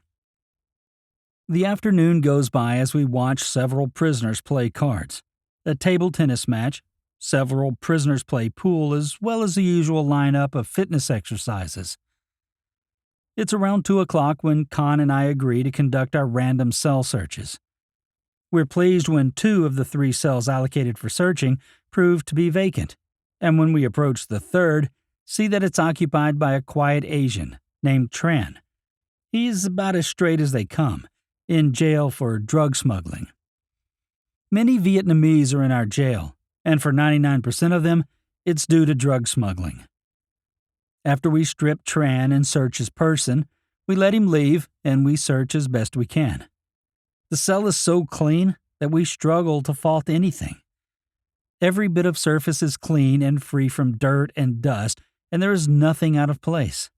The afternoon goes by as we watch several prisoners play cards, a table tennis match, several prisoners play pool, as well as the usual lineup of fitness exercises. It's around 2 o'clock when Khan and I agree to conduct our random cell searches. We're pleased when 2 of the 3 cells allocated for searching prove to be vacant, and when we approach the 3rd, see that it's occupied by a quiet Asian named Tran. He's about as straight as they come, in jail for drug smuggling. Many Vietnamese are in our jail, and for 99% of them, it's due to drug smuggling. After we strip Tran and search his person, we let him leave and we search as best we can. The cell is so clean that we struggle to fault anything. Every bit of surface is clean and free from dirt and dust, and there is nothing out of place.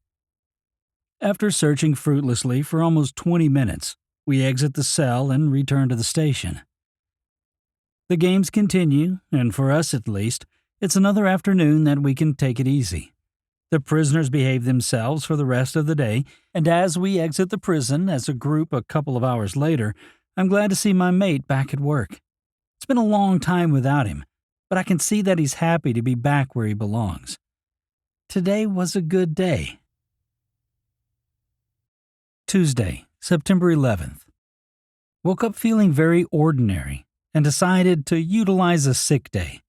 After searching fruitlessly for almost 20 minutes, we exit the cell and return to the station. The games continue, and for us at least, it's another afternoon that we can take it easy. The prisoners behave themselves for the rest of the day, and as we exit the prison as a group a couple of hours later, I'm glad to see my mate back at work. It's been a long time without him, but I can see that he's happy to be back where he belongs. Today was a good day. Tuesday, September 11th. Woke up feeling very ordinary and decided to utilize a sick day.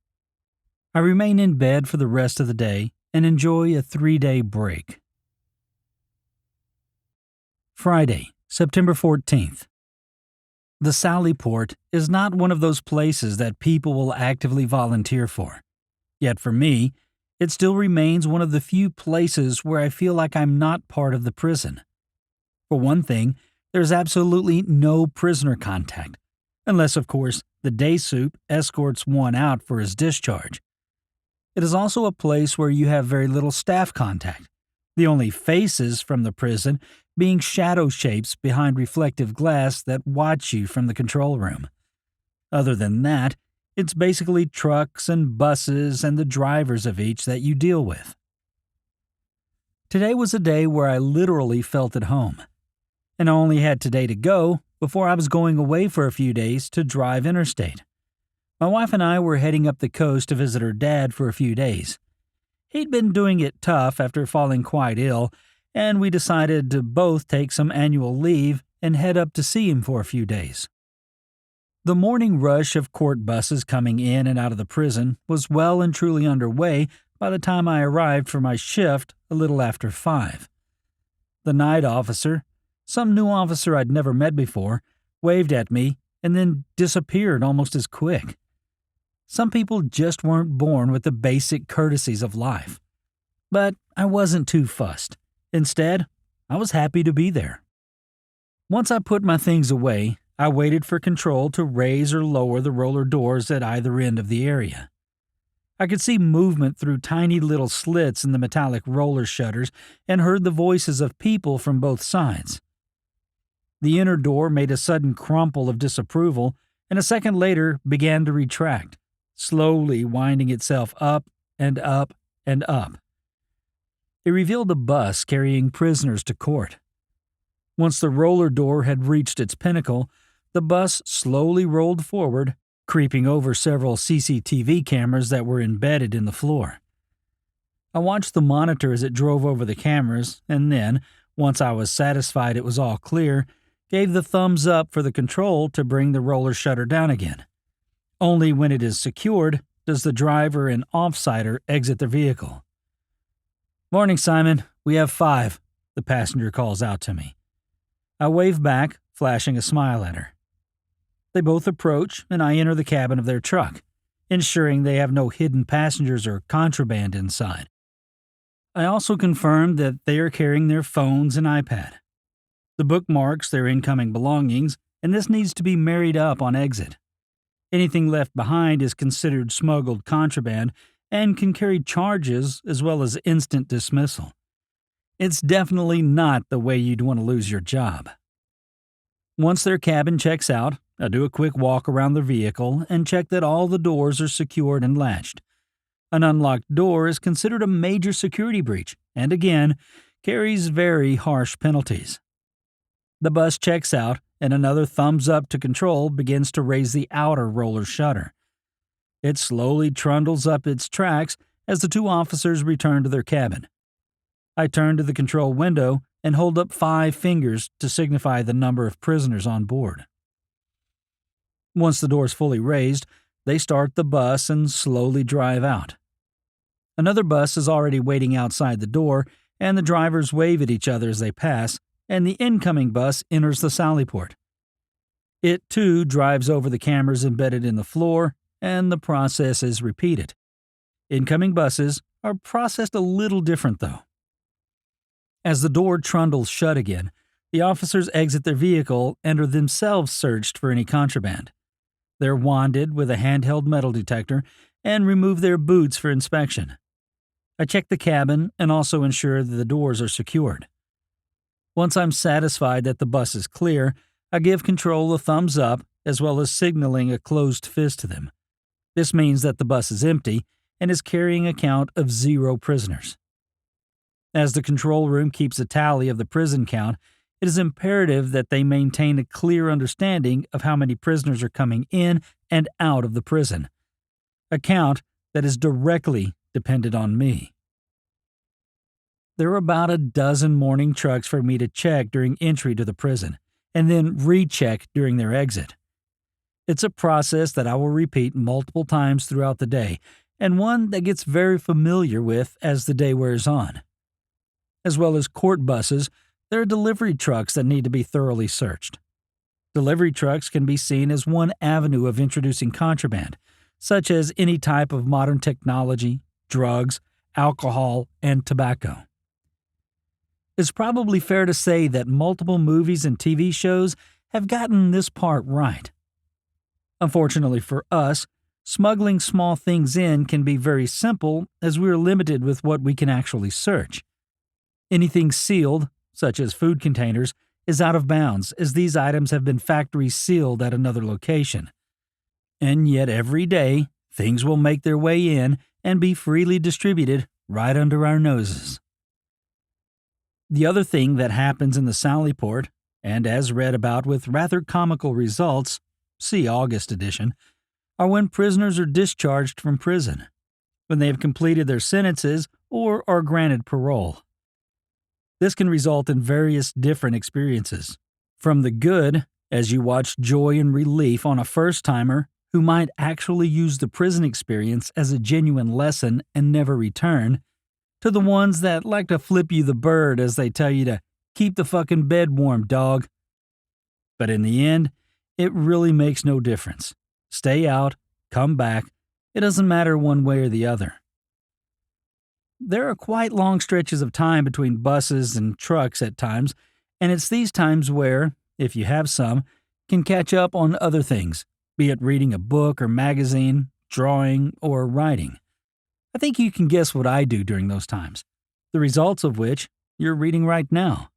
I remain in bed for the rest of the day and enjoy a 3-day break. Friday, September 14th. The Sallyport is not one of those places that people will actively volunteer for. Yet for me, it still remains one of the few places where I feel like I'm not part of the prison. For one thing, there's absolutely no prisoner contact, unless, of course, the day soup escorts one out for his discharge. It is also a place where you have very little staff contact, the only faces from the prison being shadow shapes behind reflective glass that watch you from the control room. Other than that, it's basically trucks and buses and the drivers of each that you deal with. Today was a day where I literally felt at home, and I only had today to go before I was going away for a few days to drive interstate. My wife and I were heading up the coast to visit her dad for a few days. He'd been doing it tough after falling quite ill, and we decided to both take some annual leave and head up to see him for a few days. The morning rush of court buses coming in and out of the prison was well and truly underway by the time I arrived for my shift a little after 5. The night officer, some new officer I'd never met before, waved at me and then disappeared almost as quick. Some people just weren't born with the basic courtesies of life. But I wasn't too fussed. Instead, I was happy to be there. Once I put my things away, I waited for control to raise or lower the roller doors at either end of the area. I could see movement through tiny little slits in the metallic roller shutters and heard the voices of people from both sides. The inner door made a sudden crumple of disapproval, and a second later began to retract, slowly winding itself up and up and up. It revealed a bus carrying prisoners to court. Once the roller door had reached its pinnacle, the bus slowly rolled forward, creeping over several CCTV cameras that were embedded in the floor. I watched the monitor as it drove over the cameras, and then, once I was satisfied it was all clear, gave the thumbs up for the control to bring the roller shutter down again. Only when it is secured does the driver and off-sider exit the vehicle. "Morning, Simon. We have 5, the passenger calls out to me. I wave back, flashing a smile at her. They both approach, and I enter the cabin of their truck, ensuring they have no hidden passengers or contraband inside. I also confirm that they are carrying their phones and iPad. The book marks their incoming belongings, and this needs to be married up on exit. Anything left behind is considered smuggled contraband and can carry charges as well as instant dismissal. It's definitely not the way you'd want to lose your job. Once their cabin checks out, I do a quick walk around the vehicle and check that all the doors are secured and latched. An unlocked door is considered a major security breach and, again, carries very harsh penalties. The bus checks out, and another thumbs up to control begins to raise the outer roller shutter. It slowly trundles up its tracks as the two officers return to their cabin. I turn to the control window and hold up 5 fingers to signify the number of prisoners on board. Once the door is fully raised, they start the bus and slowly drive out. Another bus is already waiting outside the door, and the drivers wave at each other as they pass, and the incoming bus enters the Sallyport. It, too, drives over the cameras embedded in the floor, and the process is repeated. Incoming buses are processed a little different, though. As the door trundles shut again, the officers exit their vehicle and are themselves searched for any contraband. They're wanded with a handheld metal detector and remove their boots for inspection. I check the cabin and also ensure that the doors are secured. Once I'm satisfied that the bus is clear, I give control a thumbs up as well as signaling a closed fist to them. This means that the bus is empty and is carrying a count of 0 prisoners. As the control room keeps a tally of the prison count, it is imperative that they maintain a clear understanding of how many prisoners are coming in and out of the prison, a count that is directly dependent on me. There are about a dozen morning trucks for me to check during entry to the prison, and then recheck during their exit. It's a process that I will repeat multiple times throughout the day, and one that gets very familiar with as the day wears on. As well as court buses, there are delivery trucks that need to be thoroughly searched. Delivery trucks can be seen as one avenue of introducing contraband, such as any type of modern technology, drugs, alcohol, and tobacco. It's probably fair to say that multiple movies and TV shows have gotten this part right. Unfortunately for us, smuggling small things in can be very simple as we are limited with what we can actually search. Anything sealed, such as food containers, is out of bounds as these items have been factory sealed at another location. And yet every day, things will make their way in and be freely distributed right under our noses. The other thing that happens in the Sallyport, and as read about with rather comical results, see August edition, are when prisoners are discharged from prison, when they have completed their sentences or are granted parole. This can result in various different experiences. From the good, as you watch joy and relief on a first-timer who might actually use the prison experience as a genuine lesson and never return, to the ones that like to flip you the bird as they tell you to keep the fucking bed warm, dog. But in the end, it really makes no difference. Stay out, come back, it doesn't matter one way or the other. There are quite long stretches of time between buses and trucks at times, and it's these times where, if you have some, can catch up on other things, be it reading a book or magazine, drawing, or writing. I think you can guess what I do during those times, the results of which you're reading right now.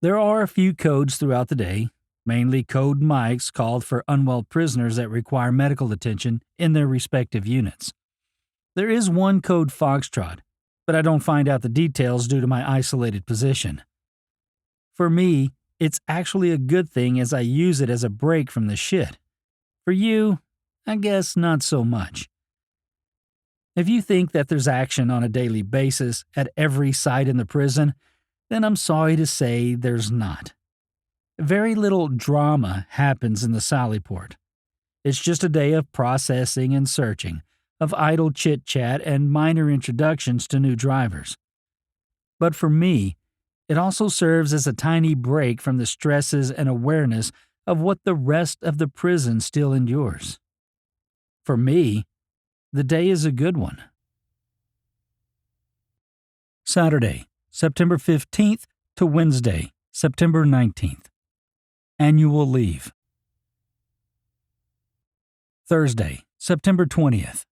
There are a few codes throughout the day, mainly code mics called for unwell prisoners that require medical attention in their respective units. There is one code Foxtrot, but I don't find out the details due to my isolated position. For me, it's actually a good thing as I use it as a break from the shit. For you, I guess not so much. If you think that there's action on a daily basis at every site in the prison, then I'm sorry to say there's not. Very little drama happens in the Sallyport. It's just a day of processing and searching, of idle chit-chat and minor introductions to new drivers. But for me, it also serves as a tiny break from the stresses and awareness of what the rest of the prison still endures. For me, the day is a good one. Saturday, September 15th to Wednesday, September 19th. Annual leave. Thursday, September 20th.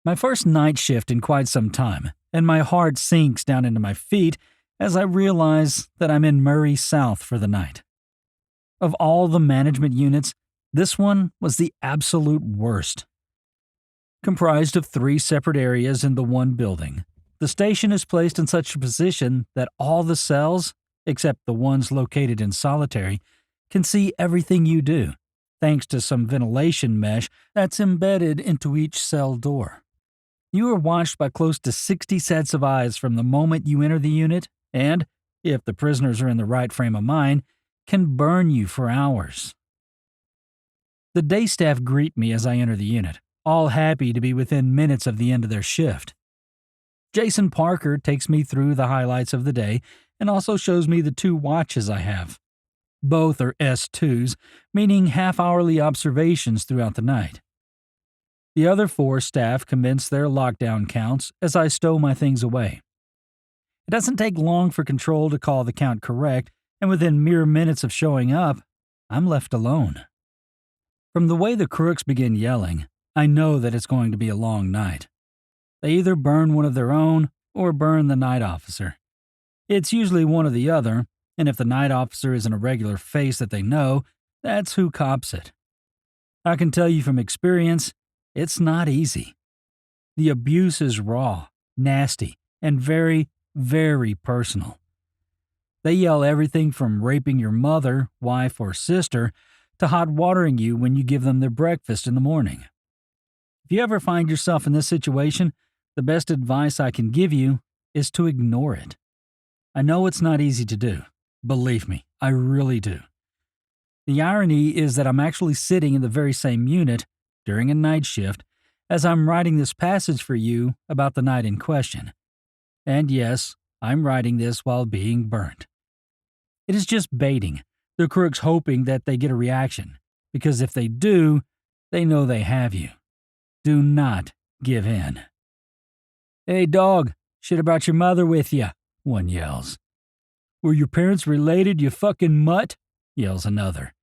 My first night shift in quite some time, and my heart sinks down into my feet as I realize that I'm in Murray South for the night. Of all the management units, this one was the absolute worst. Comprised of 3 separate areas in the one building, the station is placed in such a position that all the cells, except the ones located in solitary, can see everything you do, thanks to some ventilation mesh that's embedded into each cell door. You are watched by close to 60 sets of eyes from the moment you enter the unit and, if the prisoners are in the right frame of mind, can burn you for hours. The day staff greet me as I enter the unit, all happy to be within minutes of the end of their shift. Jason Parker takes me through the highlights of the day and also shows me the 2 watches I have. Both are S2s, meaning half-hourly observations throughout the night. The other 4 staff commence their lockdown counts as I stow my things away. It doesn't take long for control to call the count correct, and within mere minutes of showing up, I'm left alone. From the way the crooks begin yelling, I know that it's going to be a long night. They either burn one of their own or burn the night officer. It's usually one or the other, and if the night officer isn't a regular face that they know, that's who cops it. I can tell you from experience, it's not easy. The abuse is raw, nasty, and very, very personal. They yell everything from raping your mother, wife, or sister to hot watering you when you give them their breakfast in the morning. If you ever find yourself in this situation, the best advice I can give you is to ignore it. I know it's not easy to do. Believe me, I really do. The irony is that I'm actually sitting in the very same unit during a night shift as I'm writing this passage for you about the night in question. And yes, I'm writing this while being burnt. It is just baiting, the crooks hoping that they get a reaction, because if they do, they know they have you. Do not give in. "Hey dog, should have brought your mother with you," one yells. "Were your parents related, you fucking mutt?" yells another.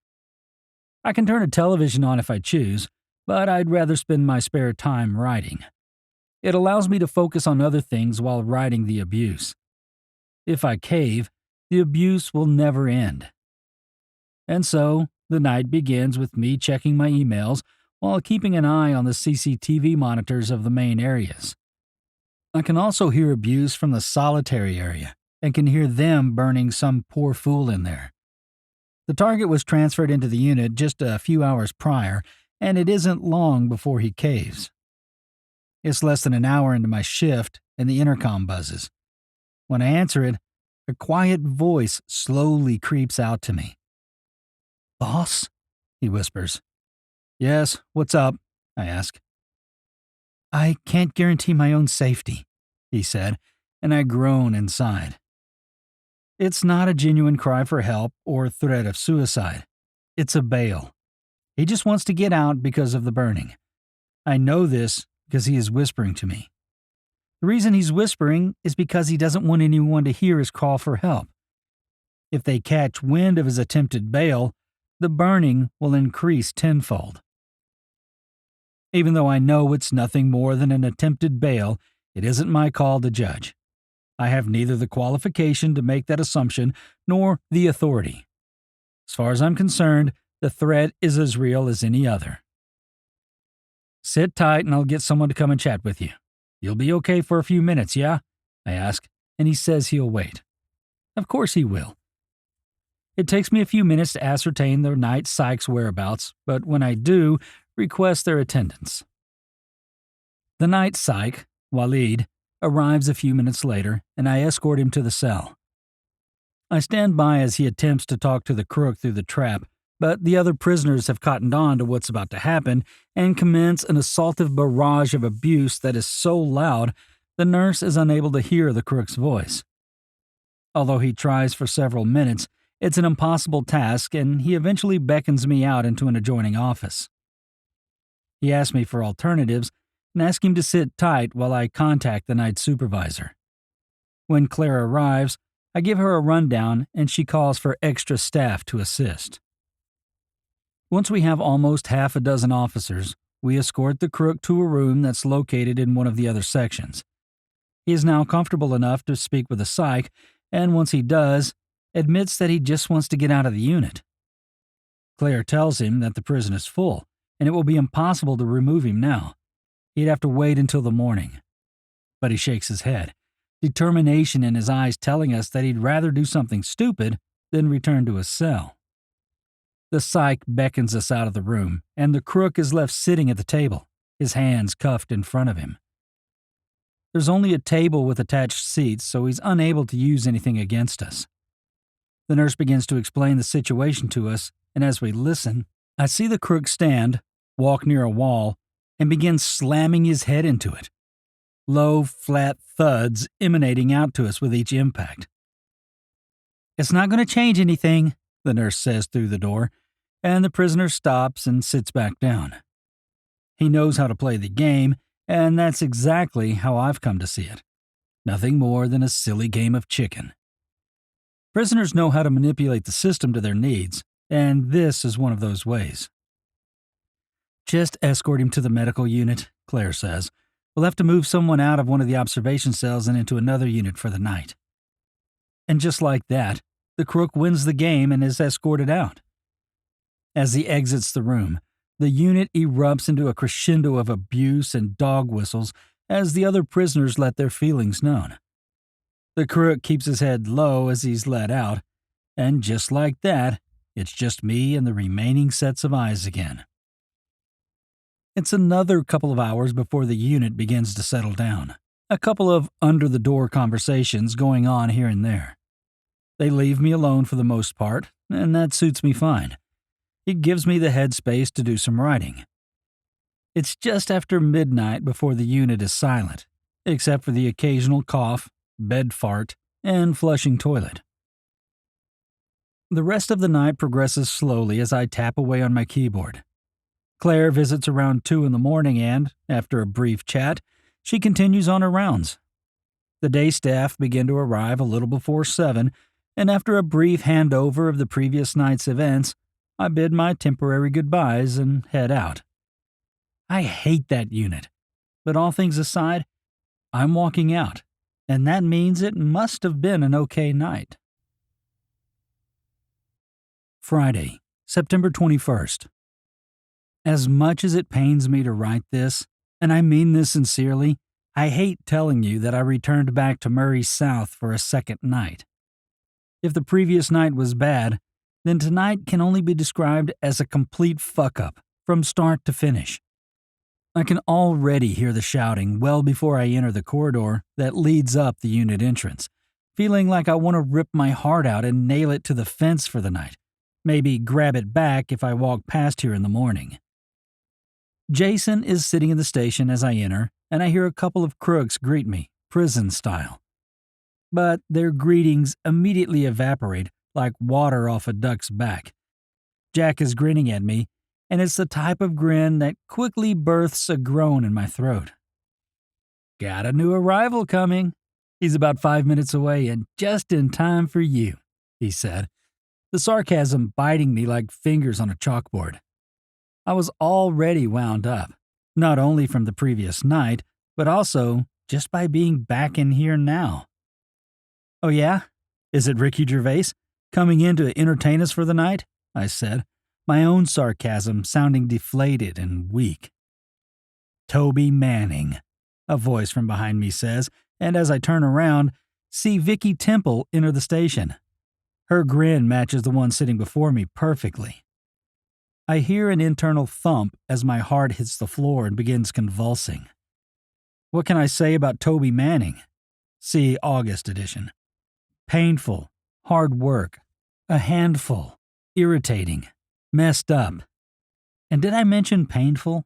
I can turn a television on if I choose, but I'd rather spend my spare time writing. It allows me to focus on other things while writing the abuse. If I cave, the abuse will never end. And so, the night begins with me checking my emails while keeping an eye on the CCTV monitors of the main areas. I can also hear abuse from the solitary area and can hear them burning some poor fool in there. The target was transferred into the unit just a few hours prior, and it isn't long before he caves. It's less than an hour into my shift, and the intercom buzzes. When I answer it, a quiet voice slowly creeps out to me. "Boss?" he whispers. "Yes, what's up?" I ask. "I can't guarantee my own safety," he said, and I groan inside. It's not a genuine cry for help or threat of suicide. It's a bail. He just wants to get out because of the burning. I know this because he is whispering to me. The reason he's whispering is because he doesn't want anyone to hear his call for help. If they catch wind of his attempted bail, the burning will increase tenfold. Even though I know it's nothing more than an attempted bail, it isn't my call to judge. I have neither the qualification to make that assumption nor the authority. As far as I'm concerned, the threat is as real as any other. "Sit tight and I'll get someone to come and chat with you. You'll be okay for a few minutes, yeah?" I ask, and he says he'll wait. Of course he will. It takes me a few minutes to ascertain the night psych's whereabouts, but when I do, request their attendance. The night psych, Waleed, arrives a few minutes later, and I escort him to the cell. I stand by as he attempts to talk to the crook through the trap, but the other prisoners have cottoned on to what's about to happen and commence an assaultive barrage of abuse that is so loud the nurse is unable to hear the crook's voice. Although he tries for several minutes, it's an impossible task, and he eventually beckons me out into an adjoining office. He asks me for alternatives and asks him to sit tight while I contact the night supervisor. When Claire arrives, I give her a rundown and she calls for extra staff to assist. Once we have almost half a dozen officers, We escort the crook to a room that's located in one of the other sections. He is now comfortable enough to speak with a psych, and once he does, admits that he just wants to get out of the unit. Claire tells him that the prison is full, and it will be impossible to remove him now. He'd have to wait until the morning. But he shakes his head, determination in his eyes telling us that he'd rather do something stupid than return to his cell. The psych beckons us out of the room, and the crook is left sitting at the table, his hands cuffed in front of him. There's only a table with attached seats, so he's unable to use anything against us. The nurse begins to explain the situation to us, and as we listen, I see the crook stand, walk near a wall, and begin slamming his head into it. Low, flat thuds emanating out to us with each impact. "It's not going to change anything," the nurse says through the door, and the prisoner stops and sits back down. He knows how to play the game, and that's exactly how I've come to see it. Nothing more than a silly game of chicken. Prisoners know how to manipulate the system to their needs, and this is one of those ways. "Just escort him to the medical unit," Claire says. "We'll have to move someone out of one of the observation cells and into another unit for the night." And just like that, the crook wins the game and is escorted out. As he exits the room, the unit erupts into a crescendo of abuse and dog whistles as the other prisoners let their feelings known. The crook keeps his head low as he's let out, and just like that, it's just me and the remaining sets of eyes again. It's another couple of hours before the unit begins to settle down. A couple of under-the-door conversations going on here and there. They leave me alone for the most part, and that suits me fine. It gives me the headspace to do some writing. It's just after midnight before the unit is silent, except for the occasional cough, bed fart, and flushing toilet. The rest of the night progresses slowly as I tap away on my keyboard. Claire visits around 2 in the morning and, after a brief chat, she continues on her rounds. The day staff begin to arrive a little before 7, and after a brief handover of the previous night's events, I bid my temporary goodbyes and head out. I hate that unit, but all things aside, I'm walking out, and that means it must have been an okay night. Friday, September 21st. As much as it pains me to write this, and I mean this sincerely, I hate telling you that I returned back to Murray South for a second night. If the previous night was bad, then tonight can only be described as a complete fuck-up from start to finish. I can already hear the shouting well before I enter the corridor that leads up the unit entrance, feeling like I want to rip my heart out and nail it to the fence for the night, maybe grab it back if I walk past here in the morning. Jason is sitting in the station as I enter, and I hear a couple of crooks greet me, prison style. But their greetings immediately evaporate like water off a duck's back. Jack is grinning at me, and it's the type of grin that quickly births a groan in my throat. "Got a new arrival coming. He's about 5 minutes away and just in time for you," he said, the sarcasm biting me like fingers on a chalkboard. I was already wound up, not only from the previous night, but also just by being back in here now. "Oh yeah? Is it Ricky Gervais coming in to entertain us for the night?" I said, my own sarcasm sounding deflated and weak. "Toby Manning," a voice from behind me says, and as I turn around, see Vicky Temple enter the station. Her grin matches the one sitting before me perfectly. I hear an internal thump as my heart hits the floor and begins convulsing. What can I say about Toby Manning? See August edition. Painful, hard work, a handful, irritating, messed up. And did I mention painful?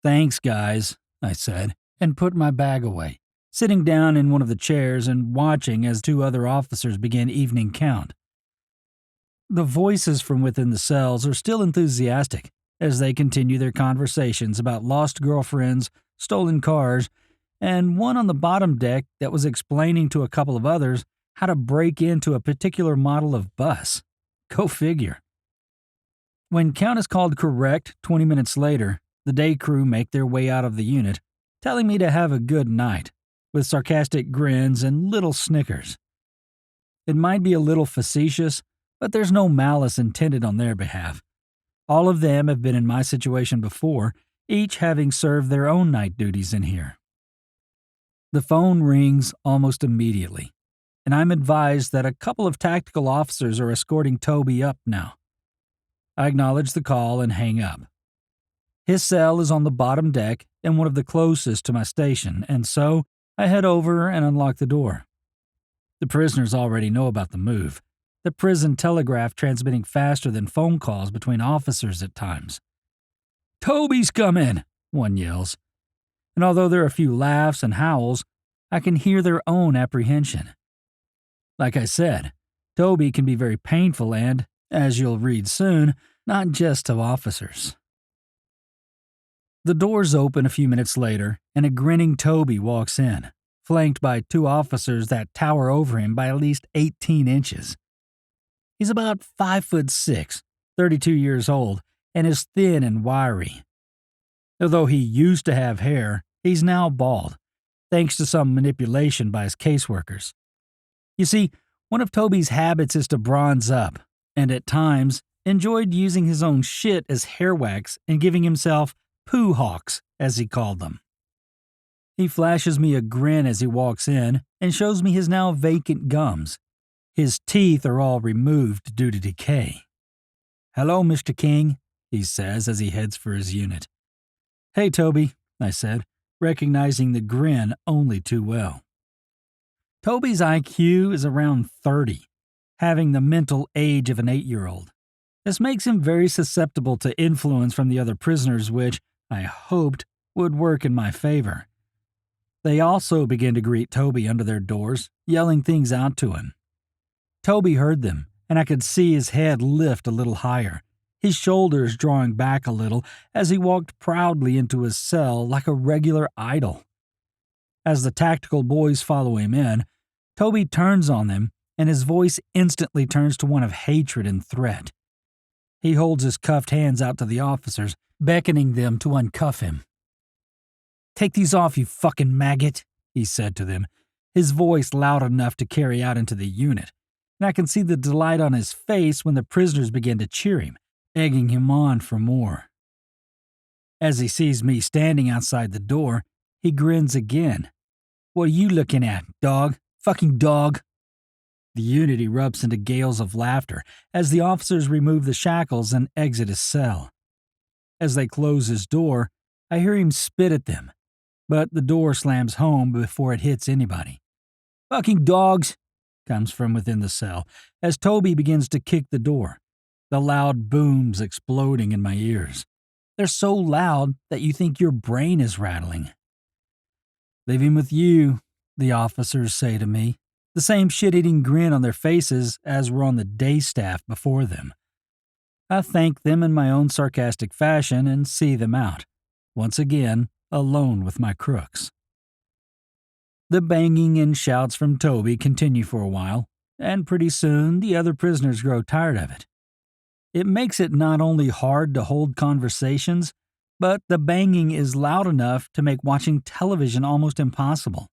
"Thanks, guys," I said, and put my bag away, sitting down in one of the chairs and watching as 2 other officers began evening count. The voices from within the cells are still enthusiastic as they continue their conversations about lost girlfriends, stolen cars, and one on the bottom deck that was explaining to a couple of others how to break into a particular model of bus. Go figure. When count is called correct 20 minutes later, The day crew make their way out of the unit, telling me to have a good night, with sarcastic grins and little snickers. It might be a little facetious, but there's no malice intended on their behalf. All of them have been in my situation before, each having served their own night duties in here. The phone rings almost immediately, and I'm advised that a couple of tactical officers are escorting Toby up now. I acknowledge the call and hang up. His cell is on the bottom deck and one of the closest to my station, and so I head over and unlock the door. The prisoners already know about the move, the prison telegraph transmitting faster than phone calls between officers at times. "Toby's coming!" one yells. And although there are a few laughs and howls, I can hear their own apprehension. Like I said, Toby can be very painful and, as you'll read soon, not just to officers. The doors open a few minutes later, and a grinning Toby walks in, flanked by two officers that tower over him by at least 18 inches. He's about 5'6", 32 years old, and is thin and wiry. Although he used to have hair, he's now bald, thanks to some manipulation by his caseworkers. You see, one of Toby's habits is to bronze up, and at times enjoyed using his own shit as hair wax and giving himself poo hawks, as he called them. He flashes me a grin as he walks in and shows me his now vacant gums. His teeth are all removed due to decay. "Hello, Mr. King," he says as he heads for his unit. "Hey, Toby," I said, recognizing the grin only too well. Toby's IQ is around 30, having the mental age of an 8-year-old. This makes him very susceptible to influence from the other prisoners, which, I hoped, would work in my favor. They also begin to greet Toby under their doors, yelling things out to him. Toby heard them, and I could see his head lift a little higher, his shoulders drawing back a little as he walked proudly into his cell like a regular idol. As the tactical boys follow him in, Toby turns on them, and his voice instantly turns to one of hatred and threat. He holds his cuffed hands out to the officers, beckoning them to uncuff him. "Take these off, you fucking maggot," he said to them, his voice loud enough to carry out into the unit, and I can see the delight on his face when the prisoners begin to cheer him, egging him on for more. As he sees me standing outside the door, he grins again. "What are you looking at, dog? Fucking dog!" The unit erupts into gales of laughter as the officers remove the shackles and exit his cell. As they close his door, I hear him spit at them, but the door slams home before it hits anybody. "Fucking dogs!" comes from within the cell as Toby begins to kick the door, the loud booms exploding in my ears. They're so loud that you think your brain is rattling. "Leave him with you," the officers say to me, the same shit-eating grin on their faces as were on the day staff before them. I thank them in my own sarcastic fashion and see them out, once again alone with my crooks. The banging and shouts from Toby continue for a while, and pretty soon the other prisoners grow tired of it. It makes it not only hard to hold conversations, but the banging is loud enough to make watching television almost impossible.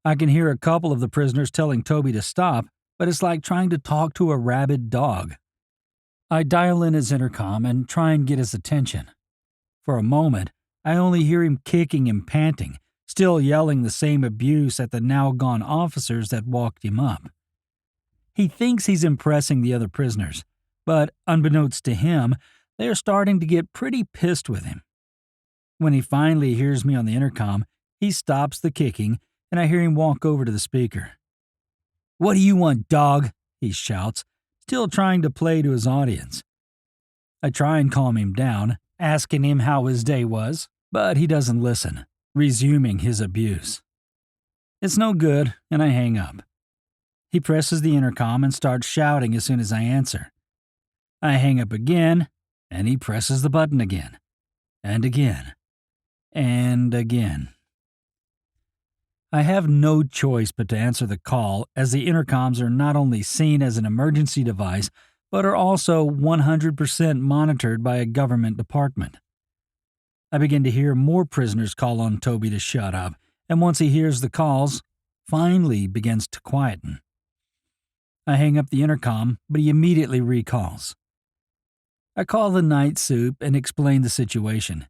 I can hear a couple of the prisoners telling Toby to stop, but it's like trying to talk to a rabid dog. I dial in his intercom and try and get his attention. For a moment, I only hear him kicking and panting, still yelling the same abuse at the now-gone officers that walked him up. He thinks he's impressing the other prisoners, but unbeknownst to him, they are starting to get pretty pissed with him. When he finally hears me on the intercom, he stops the kicking, and I hear him walk over to the speaker. "What do you want, dog?" he shouts, still trying to play to his audience. I try and calm him down, asking him how his day was, but he doesn't listen, resuming his abuse. It's no good, and I hang up. He presses the intercom and starts shouting as soon as I answer. I hang up again, and he presses the button again, and again, and again. I have no choice but to answer the call, as the intercoms are not only seen as an emergency device, but are also 100% monitored by a government department. I begin to hear more prisoners call on Toby to shut up, and once he hears the calls, finally begins to quieten. I hang up the intercom, but he immediately recalls. I call the night soup and explain the situation.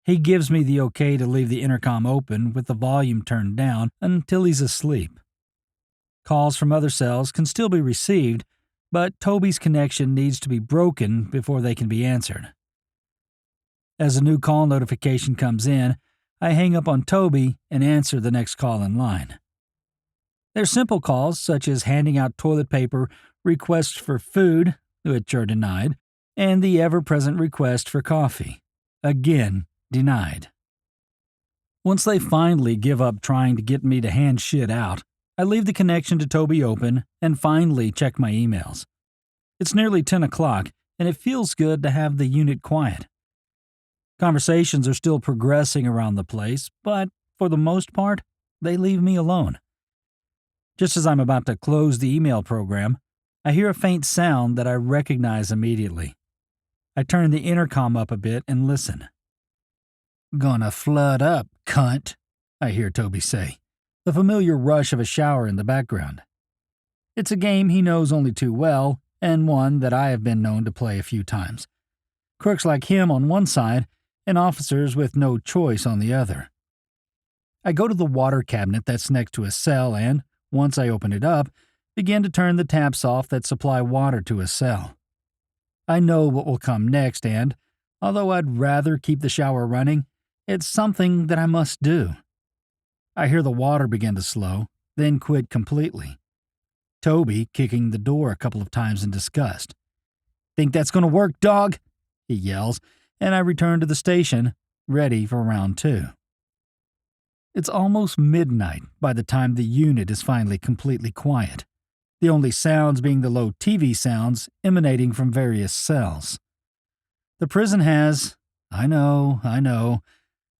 He gives me the okay to leave the intercom open with the volume turned down until he's asleep. Calls from other cells can still be received, but Toby's connection needs to be broken before they can be answered. As a new call notification comes in, I hang up on Toby and answer the next call in line. They're simple calls such as handing out toilet paper, requests for food, which are denied, and the ever-present request for coffee. Again, denied. Once they finally give up trying to get me to hand shit out, I leave the connection to Toby open and finally check my emails. It's nearly 10 o'clock, and it feels good to have the unit quiet. Conversations are still progressing around the place, but for the most part, they leave me alone. Just as I'm about to close the email program, I hear a faint sound that I recognize immediately. I turn the intercom up a bit and listen. "Gonna flood up, cunt," I hear Toby say, the familiar rush of a shower in the background. It's a game he knows only too well, and one that I have been known to play a few times. Crooks like him on one side, and officers with no choice on the other. I go to the water cabinet that's next to his cell and, once I open it up, begin to turn the taps off that supply water to his cell. I know what will come next and, although I'd rather keep the shower running, it's something that I must do. I hear the water begin to slow, then quit completely. Toby kicking the door a couple of times in disgust. "Think that's gonna work, dog?" he yells, and I return to the station, ready for round 2. It's almost midnight by the time the unit is finally completely quiet, the only sounds being the low TV sounds emanating from various cells. The prison has, I know,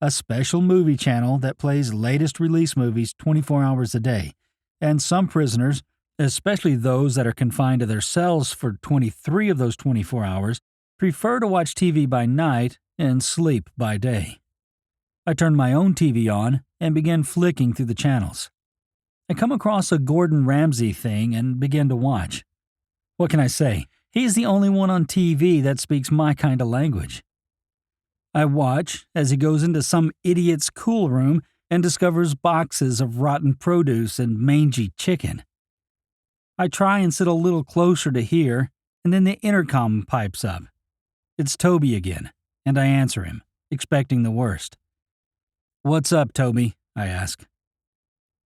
a special movie channel that plays latest release movies 24 hours a day, and some prisoners, especially those that are confined to their cells for 23 of those 24 hours, prefer to watch TV by night and sleep by day. I turn my own TV on and begin flicking through the channels. I come across a Gordon Ramsay thing and begin to watch. What can I say? He's the only one on TV that speaks my kind of language. I watch as he goes into some idiot's cool room and discovers boxes of rotten produce and mangy chicken. I try and sit a little closer to hear, and then the intercom pipes up. It's Toby again, and I answer him, expecting the worst. "What's up, Toby?" I ask.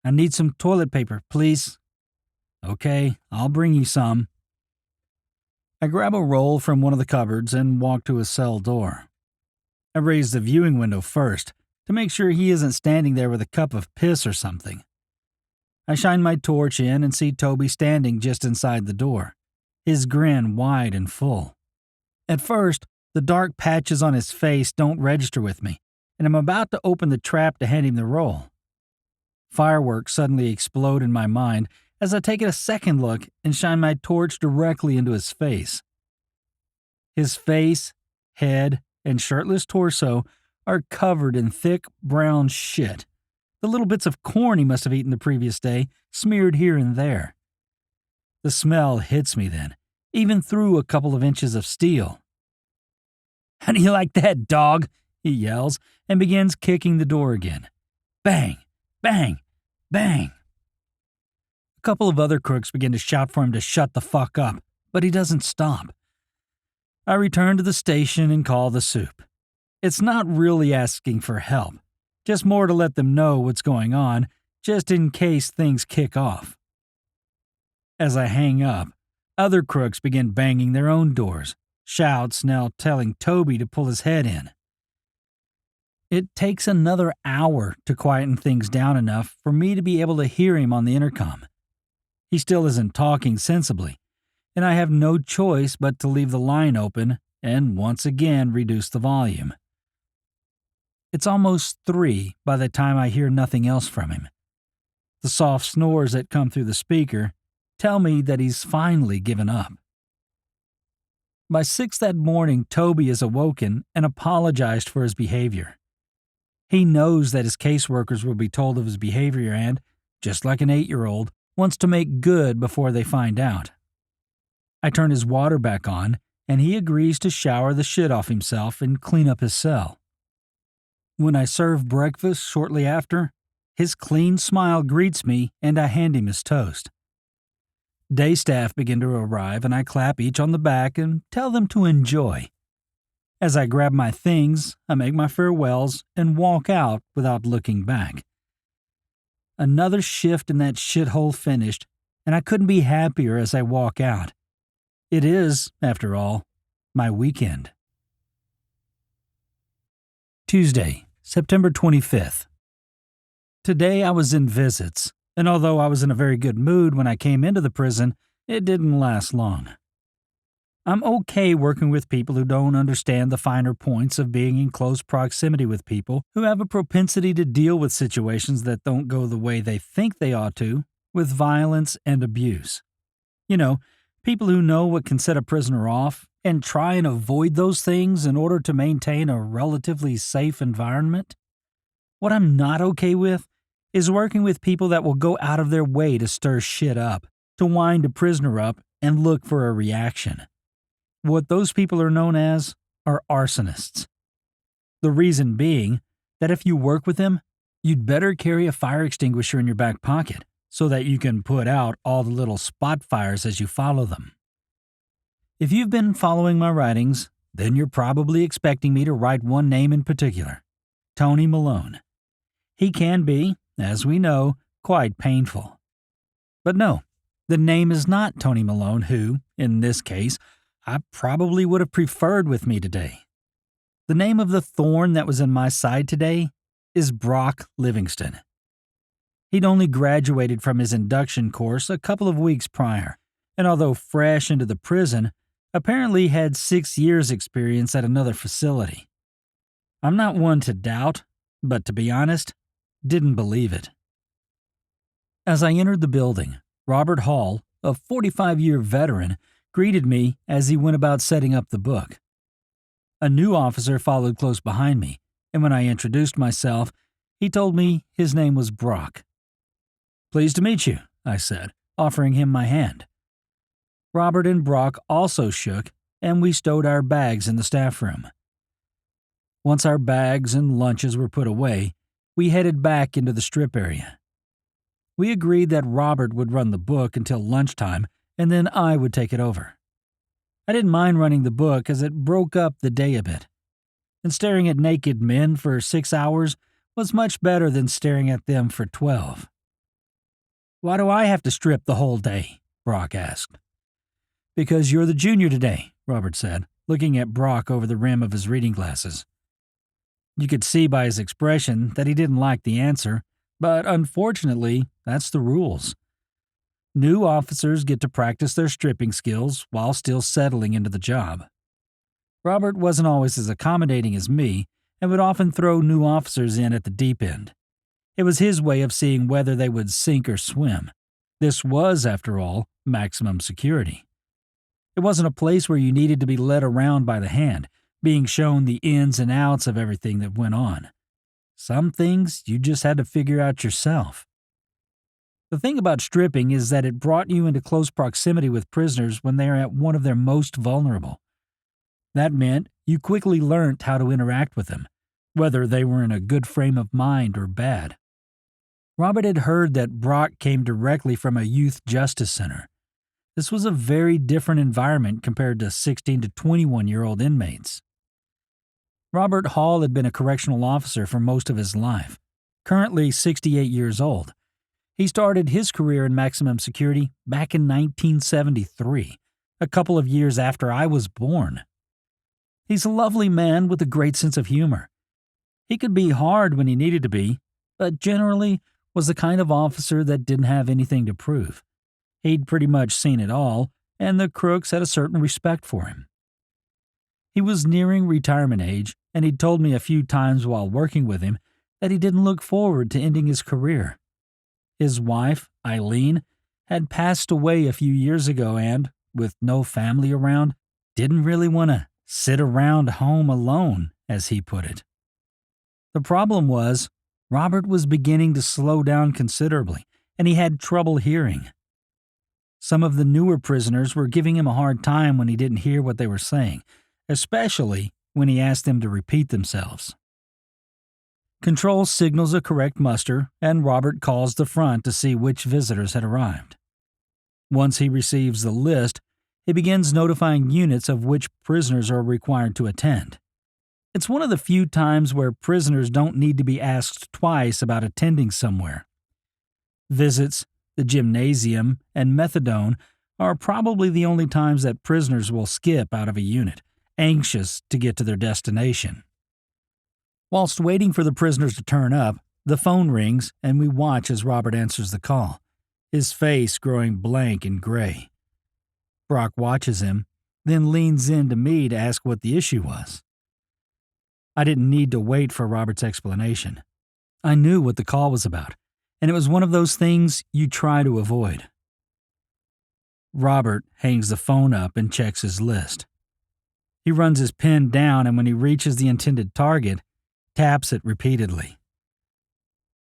"I need some toilet paper, please." "Okay, I'll bring you some." I grab a roll from one of the cupboards and walk to his cell door. I raise the viewing window first, to make sure he isn't standing there with a cup of piss or something. I shine my torch in and see Toby standing just inside the door, his grin wide and full. At first, the dark patches on his face don't register with me, and I'm about to open the trap to hand him the roll. Fireworks suddenly explode in my mind as I take a second look and shine my torch directly into his face. His face, head, and shirtless torso are covered in thick brown shit, the little bits of corn he must have eaten the previous day smeared here and there. The smell hits me then, even through a couple of inches of steel. "How do you like that, dog?" he yells and begins kicking the door again. Bang! Bang! Bang! A couple of other crooks begin to shout for him to shut the fuck up, but he doesn't stop. I return to the station and call the soup. It's not really asking for help, just more to let them know what's going on, just in case things kick off. As I hang up, other crooks begin banging their own doors, shouts now telling Toby to pull his head in. It takes another hour to quieten things down enough for me to be able to hear him on the intercom. He still isn't talking sensibly, and I have no choice but to leave the line open and once again reduce the volume. It's almost 3 by the time I hear nothing else from him. The soft snores that come through the speaker tell me that he's finally given up. By 6 that morning, Toby is awoken and apologized for his behavior. He knows that his caseworkers will be told of his behavior and, just like an 8-year-old, wants to make good before they find out. I turn his water back on, and he agrees to shower the shit off himself and clean up his cell. When I serve breakfast shortly after, his clean smile greets me and I hand him his toast. Day staff begin to arrive and I clap each on the back and tell them to enjoy. As I grab my things, I make my farewells and walk out without looking back. Another shift in that shithole finished, and I couldn't be happier as I walk out. It is, after all, my weekend. Tuesday, September 25th. Today I was in visits, and although I was in a very good mood when I came into the prison, it didn't last long. I'm okay working with people who don't understand the finer points of being in close proximity with people who have a propensity to deal with situations that don't go the way they think they ought to, with violence and abuse. You know, people who know what can set a prisoner off and try and avoid those things in order to maintain a relatively safe environment. What I'm not okay with is working with people that will go out of their way to stir shit up, to wind a prisoner up and look for a reaction. What those people are known as are arsonists. The reason being that if you work with them, you'd better carry a fire extinguisher in your back pocket so that you can put out all the little spot fires as you follow them. If you've been following my writings, then you're probably expecting me to write one name in particular, Tony Malone. He can be, as we know, quite painful. But no, the name is not Tony Malone who, in this case, I probably would have preferred with me today. The name of the thorn that was in my side today is Brock Livingston. He'd only graduated from his induction course a couple of weeks prior, and although fresh into the prison, apparently had 6 years' experience at another facility. I'm not one to doubt, but to be honest, didn't believe it. As I entered the building, Robert Hall, a 45-year veteran, greeted me as he went about setting up the book. A new officer followed close behind me, and when I introduced myself, he told me his name was Brock. "Pleased to meet you," I said, offering him my hand. Robert and Brock also shook, and we stowed our bags in the staff room. Once our bags and lunches were put away, we headed back into the strip area. We agreed that Robert would run the book until lunchtime, and then I would take it over. I didn't mind running the book as it broke up the day a bit. And staring at naked men for 6 hours was much better than staring at them for 12. "Why do I have to strip the whole day?" Brock asked. "Because you're the junior today," Robert said, looking at Brock over the rim of his reading glasses. You could see by his expression that he didn't like the answer, but unfortunately, that's the rules. New officers get to practice their stripping skills while still settling into the job. Robert wasn't always as accommodating as me and would often throw new officers in at the deep end. It was his way of seeing whether they would sink or swim. This was, after all, maximum security. It wasn't a place where you needed to be led around by the hand, being shown the ins and outs of everything that went on. Some things you just had to figure out yourself. The thing about stripping is that it brought you into close proximity with prisoners when they are at one of their most vulnerable. That meant you quickly learned how to interact with them, whether they were in a good frame of mind or bad. Robert had heard that Brock came directly from a youth justice center. This was a very different environment compared to 16 to 21-year-old inmates. Robert Hall had been a correctional officer for most of his life, currently 68 years old. He started his career in maximum security back in 1973, a couple of years after I was born. He's a lovely man with a great sense of humor. He could be hard when he needed to be, but generally was the kind of officer that didn't have anything to prove. He'd pretty much seen it all, and the crooks had a certain respect for him. He was nearing retirement age, and he'd told me a few times while working with him that he didn't look forward to ending his career. His wife, Eileen, had passed away a few years ago and, with no family around, didn't really want to sit around home alone, as he put it. The problem was, Robert was beginning to slow down considerably, and he had trouble hearing. Some of the newer prisoners were giving him a hard time when he didn't hear what they were saying, especially when he asked them to repeat themselves. Control signals a correct muster, and Robert calls the front to see which visitors had arrived. Once he receives the list, he begins notifying units of which prisoners are required to attend. It's one of the few times where prisoners don't need to be asked twice about attending somewhere. Visits, the gymnasium, and methadone are probably the only times that prisoners will skip out of a unit, anxious to get to their destination. Whilst waiting for the prisoners to turn up, the phone rings and we watch as Robert answers the call, his face growing blank and gray. Brock watches him, then leans in to me to ask what the issue was. I didn't need to wait for Robert's explanation. I knew what the call was about, and it was one of those things you try to avoid. Robert hangs the phone up and checks his list. He runs his pen down, and when he reaches the intended target, taps it repeatedly.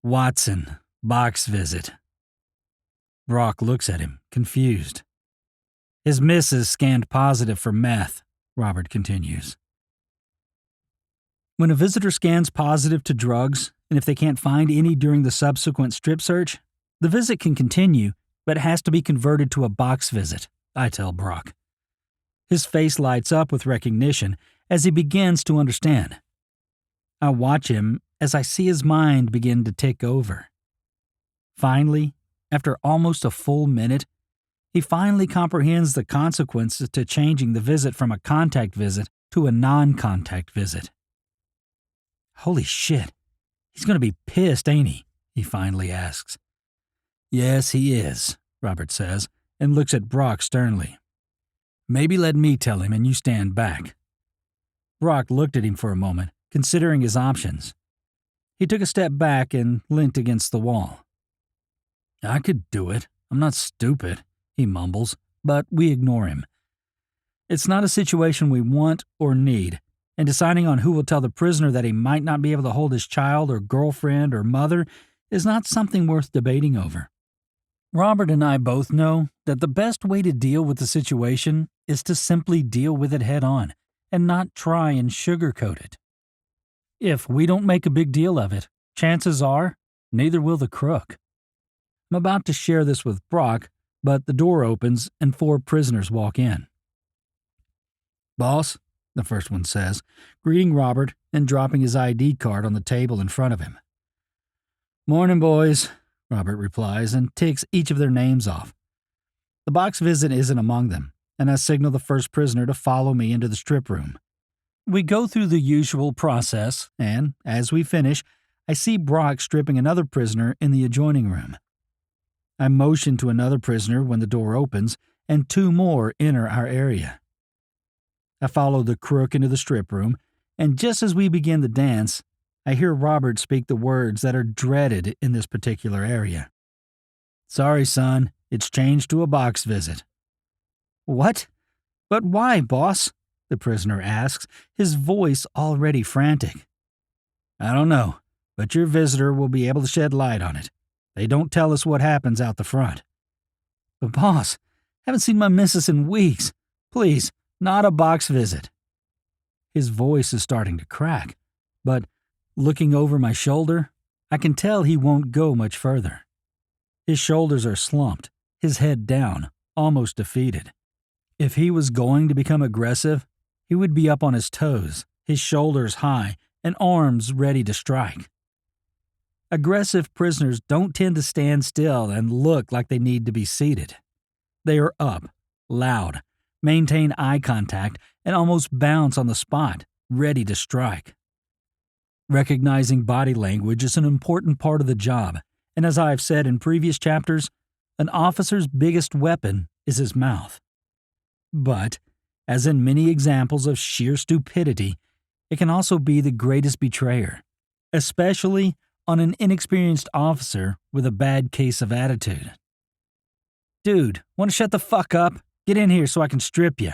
Watson, box visit. Brock looks at him, confused. His missus scanned positive for meth, Robert continues. When a visitor scans positive to drugs, and if they can't find any during the subsequent strip search, the visit can continue, but it has to be converted to a box visit, I tell Brock. His face lights up with recognition as he begins to understand. I watch him as I see his mind begin to tick over. Finally, after almost a full minute, he finally comprehends the consequences to changing the visit from a contact visit to a non-contact visit. Holy shit, he's going to be pissed, ain't he? He finally asks. Yes, he is, Robert says, and looks at Brock sternly. Maybe let me tell him and you stand back. Brock looked at him for a moment, considering his options. He took a step back and leant against the wall. I could do it. I'm not stupid, he mumbles, but we ignore him. It's not a situation we want or need, and deciding on who will tell the prisoner that he might not be able to hold his child or girlfriend or mother is not something worth debating over. Robert and I both know that the best way to deal with the situation is to simply deal with it head on and not try and sugarcoat it. If we don't make a big deal of it, chances are neither will the crook. I'm about to share this with Brock, but the door opens and 4 prisoners walk in. Boss, the first one says, greeting Robert and dropping his ID card on the table in front of him. Morning, boys, Robert replies and takes each of their names off. The box visit isn't among them, and I signal the first prisoner to follow me into the strip room. We go through the usual process, and, as we finish, I see Brock stripping another prisoner in the adjoining room. I motion to another prisoner when the door opens, and 2 more enter our area. I follow the crook into the strip room, and just as we begin the dance, I hear Robert speak the words that are dreaded in this particular area. Sorry, son, it's changed to a box visit. What? But why, boss? The prisoner asks, his voice already frantic. I don't know, but your visitor will be able to shed light on it. They don't tell us what happens out the front. But boss, haven't seen my missus in weeks. Please, not a box visit. His voice is starting to crack, but looking over my shoulder, I can tell he won't go much further. His shoulders are slumped, his head down, almost defeated. If he was going to become aggressive, he would be up on his toes, his shoulders high, and arms ready to strike. Aggressive prisoners don't tend to stand still and look like they need to be seated. They are up, loud, maintain eye contact, and almost bounce on the spot, ready to strike. Recognizing body language is an important part of the job, and as I've said in previous chapters, an officer's biggest weapon is his mouth. But, as in many examples of sheer stupidity, it can also be the greatest betrayer, especially on an inexperienced officer with a bad case of attitude. Dude, want to shut the fuck up? Get in here so I can strip you,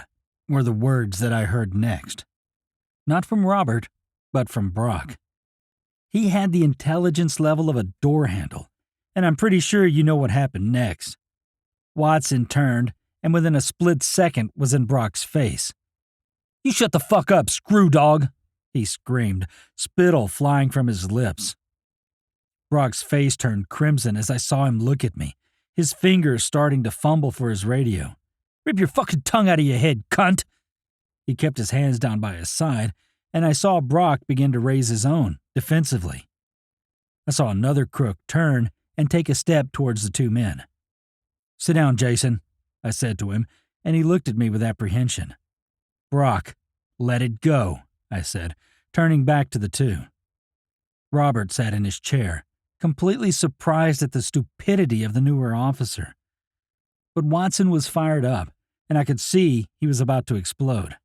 were the words that I heard next. Not from Robert, but from Brock. He had the intelligence level of a door handle, and I'm pretty sure you know what happened next. Watson turned, and within a split second was in Brock's face. "You shut the fuck up, screw dog!" he screamed, spittle flying from his lips. Brock's face turned crimson as I saw him look at me, his fingers starting to fumble for his radio. "Rip your fucking tongue out of your head, cunt!" He kept his hands down by his side, and I saw Brock begin to raise his own, defensively. I saw another crook turn and take a step towards the two men. "Sit down, Jason," I said to him, and he looked at me with apprehension. "Brock, let it go," I said, turning back to the two. Robert sat in his chair, completely surprised at the stupidity of the newer officer. But Watson was fired up, and I could see he was about to explode.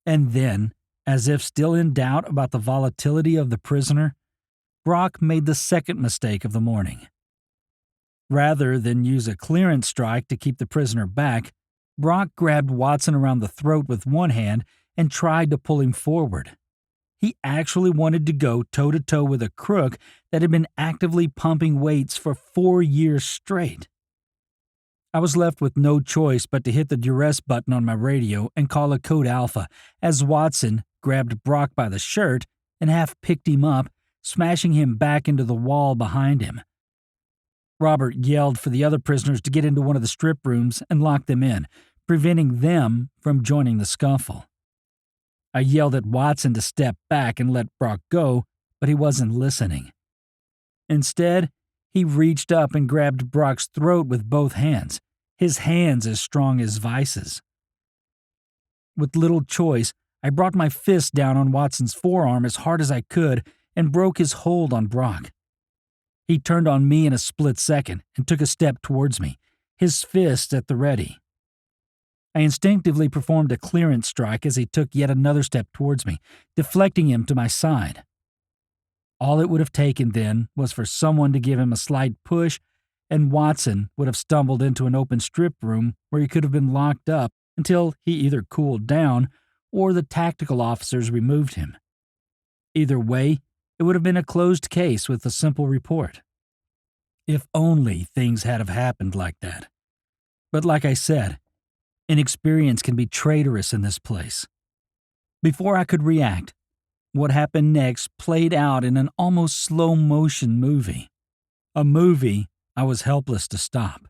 And then, as if still in doubt about the volatility of the prisoner, Brock made the second mistake of the morning. Rather than use a clearance strike to keep the prisoner back, Brock grabbed Watson around the throat with one hand and tried to pull him forward. He actually wanted to go toe-to-toe with a crook that had been actively pumping weights for 4 years straight. I was left with no choice but to hit the duress button on my radio and call a code alpha as Watson grabbed Brock by the shirt and half picked him up, smashing him back into the wall behind him. Robert yelled for the other prisoners to get into one of the strip rooms and lock them in, preventing them from joining the scuffle. I yelled at Watson to step back and let Brock go, but he wasn't listening. Instead, he reached up and grabbed Brock's throat with both hands, his hands as strong as vices. With little choice, I brought my fist down on Watson's forearm as hard as I could and broke his hold on Brock. He turned on me in a split second and took a step towards me, his fist at the ready. I instinctively performed a clearance strike as he took yet another step towards me, deflecting him to my side. All it would have taken then was for someone to give him a slight push, and Watson would have stumbled into an open strip room where he could have been locked up until he either cooled down or the tactical officers removed him. Either way, it would have been a closed case with a simple report. If only things had have happened like that. But like I said, inexperience can be traitorous in this place. Before I could react, what happened next played out in an almost slow-motion movie. A movie I was helpless to stop.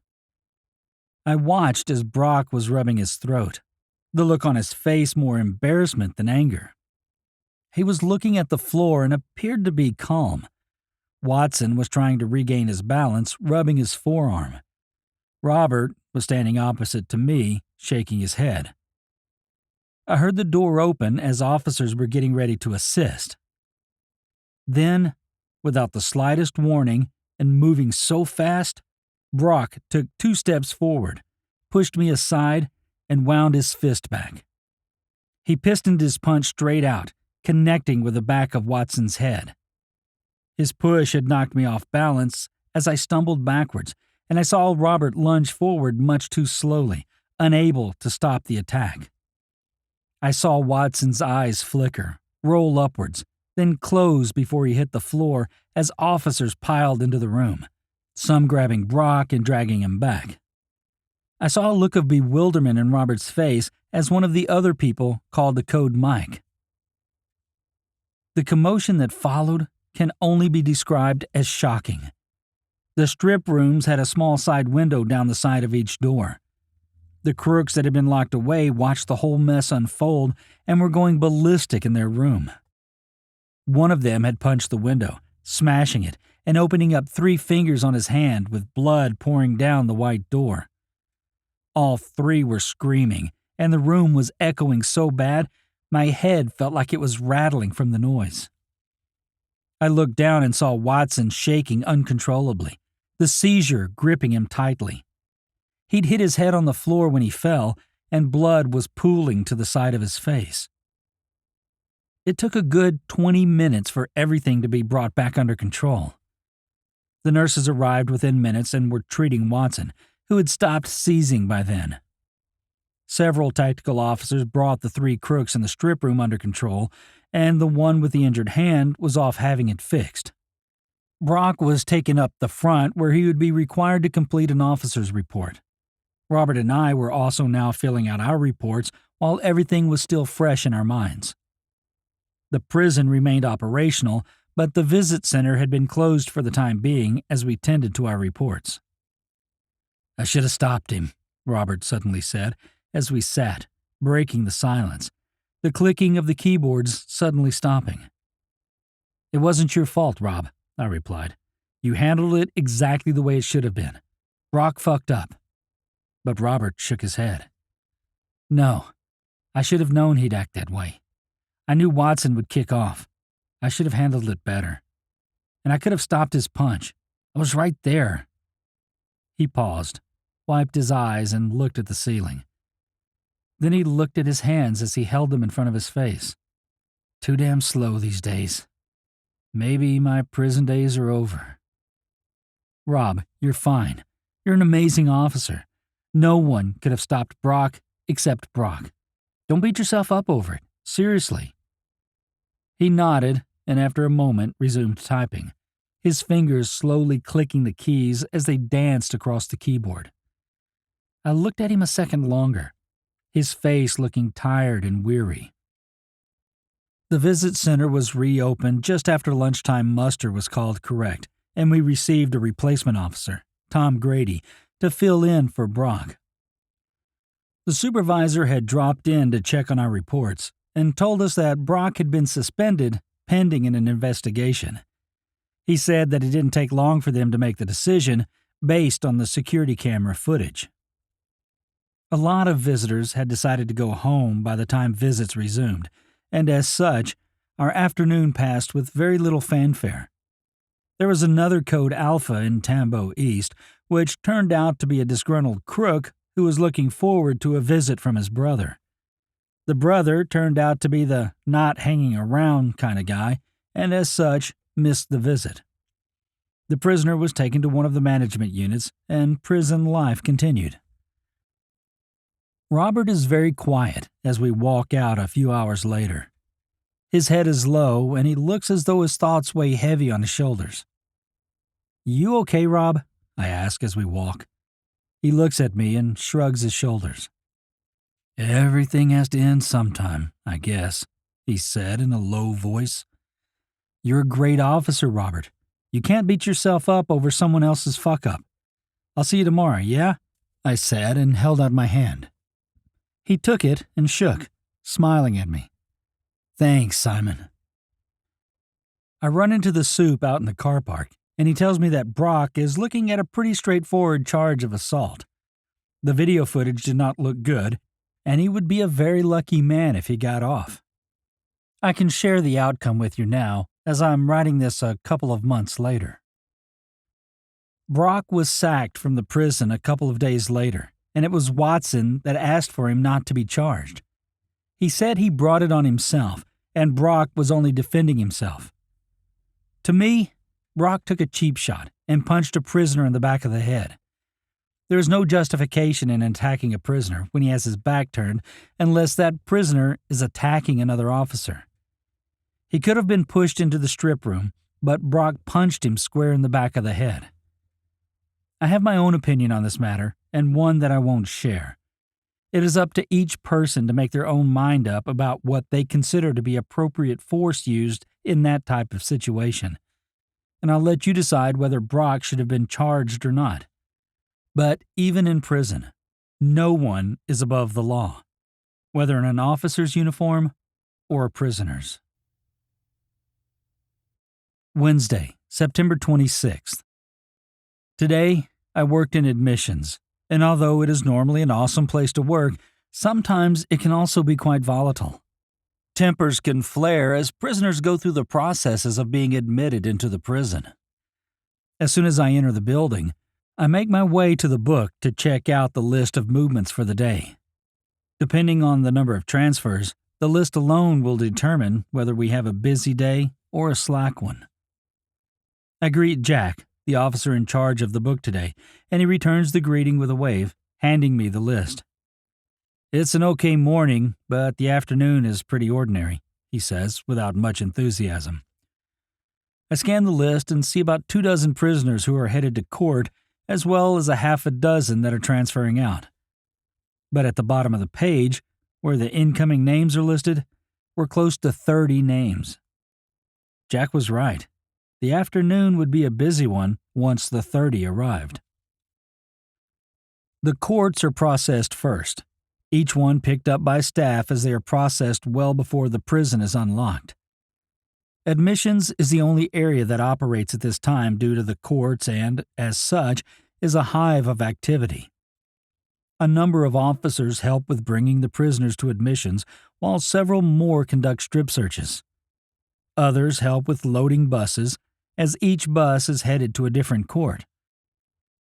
I watched as Brock was rubbing his throat, the look on his face more embarrassment than anger. He was looking at the floor and appeared to be calm. Watson was trying to regain his balance, rubbing his forearm. Robert was standing opposite to me, shaking his head. I heard the door open as officers were getting ready to assist. Then, without the slightest warning and moving so fast, Brock took 2 steps forward, pushed me aside, and wound his fist back. He pistoned his punch straight out, connecting with the back of Watson's head. His push had knocked me off balance as I stumbled backwards, and I saw Robert lunge forward much too slowly, unable to stop the attack. I saw Watson's eyes flicker, roll upwards, then close before he hit the floor as officers piled into the room, some grabbing Brock and dragging him back. I saw a look of bewilderment in Robert's face as one of the other people called the code Mike. The commotion that followed can only be described as shocking. The strip rooms had a small side window down the side of each door. The crooks that had been locked away watched the whole mess unfold and were going ballistic in their room. One of them had punched the window, smashing it and opening up 3 fingers on his hand with blood pouring down the white door. All 3 were screaming, and the room was echoing so bad my head felt like it was rattling from the noise. I looked down and saw Watson shaking uncontrollably, the seizure gripping him tightly. He'd hit his head on the floor when he fell, and blood was pooling to the side of his face. It took a good 20 minutes for everything to be brought back under control. The nurses arrived within minutes and were treating Watson, who had stopped seizing by then. Several tactical officers brought the 3 crooks in the strip room under control, and the one with the injured hand was off having it fixed. Brock was taken up the front where he would be required to complete an officer's report. Robert and I were also now filling out our reports while everything was still fresh in our minds. The prison remained operational, but the visit center had been closed for the time being as we tended to our reports. "I should have stopped him," Robert suddenly said as we sat, breaking the silence, the clicking of the keyboards suddenly stopping. "It wasn't your fault, Rob," I replied. "You handled it exactly the way it should have been. Brock fucked up." But Robert shook his head. "No, I should have known he'd act that way. I knew Watson would kick off. I should have handled it better. And I could have stopped his punch. I was right there." He paused, wiped his eyes, and looked at the ceiling. Then he looked at his hands as he held them in front of his face. "Too damn slow these days. Maybe my prison days are over." "Rob, you're fine. You're an amazing officer. No one could have stopped Brock except Brock. Don't beat yourself up over it. Seriously." He nodded, and after a moment resumed typing, his fingers slowly clicking the keys as they danced across the keyboard. I looked at him a second longer, his face looking tired and weary. The visit center was reopened just after lunchtime muster was called correct, and we received a replacement officer, Tom Grady, to fill in for Brock. The supervisor had dropped in to check on our reports and told us that Brock had been suspended pending an investigation. He said that it didn't take long for them to make the decision based on the security camera footage. A lot of visitors had decided to go home by the time visits resumed, and as such, our afternoon passed with very little fanfare. There was another Code Alpha in Tambo East, which turned out to be a disgruntled crook who was looking forward to a visit from his brother. The brother turned out to be the not hanging around kind of guy, and as such, missed the visit. The prisoner was taken to one of the management units, and prison life continued. Robert is very quiet as we walk out a few hours later. His head is low, and he looks as though his thoughts weigh heavy on his shoulders. "You okay, Rob?" I ask as we walk. He looks at me and shrugs his shoulders. "Everything has to end sometime, I guess," he said in a low voice. "You're a great officer, Robert. You can't beat yourself up over someone else's fuck-up. I'll see you tomorrow, yeah?" I said and held out my hand. He took it and shook, smiling at me. "Thanks, Simon." I run into the soup out in the car park, and he tells me that Brock is looking at a pretty straightforward charge of assault. The video footage did not look good, and he would be a very lucky man if he got off. I can share the outcome with you now, as I'm writing this a couple of months later. Brock was sacked from the prison a couple of days later, and it was Watson that asked for him not to be charged. He said he brought it on himself, and Brock was only defending himself. To me, Brock took a cheap shot and punched a prisoner in the back of the head. There is no justification in attacking a prisoner when he has his back turned unless that prisoner is attacking another officer. He could have been pushed into the strip room, but Brock punched him square in the back of the head. I have my own opinion on this matter, and one that I won't share. It is up to each person to make their own mind up about what they consider to be appropriate force used in that type of situation. And I'll let you decide whether Brock should have been charged or not. But even in prison, no one is above the law, whether in an officer's uniform or a prisoner's. Wednesday, September 26th. Today, I worked in admissions, and although it is normally an awesome place to work, sometimes it can also be quite volatile. Tempers can flare as prisoners go through the processes of being admitted into the prison. As soon as I enter the building, I make my way to the book to check out the list of movements for the day. Depending on the number of transfers, the list alone will determine whether we have a busy day or a slack one. I greet Jack, the officer in charge of the book today, and he returns the greeting with a wave, handing me the list. "It's an okay morning, but the afternoon is pretty ordinary," he says without much enthusiasm. I scan the list and see about 24 prisoners who are headed to court, as well as a half a dozen that are transferring out. But at the bottom of the page, where the incoming names are listed, we're close to 30 names. Jack was right. The afternoon would be a busy one once the 30 arrived. The courts are processed first, each one picked up by staff as they are processed well before the prison is unlocked. Admissions is the only area that operates at this time due to the courts and, as such, is a hive of activity. A number of officers help with bringing the prisoners to admissions, while several more conduct strip searches. Others help with loading buses, as each bus is headed to a different court.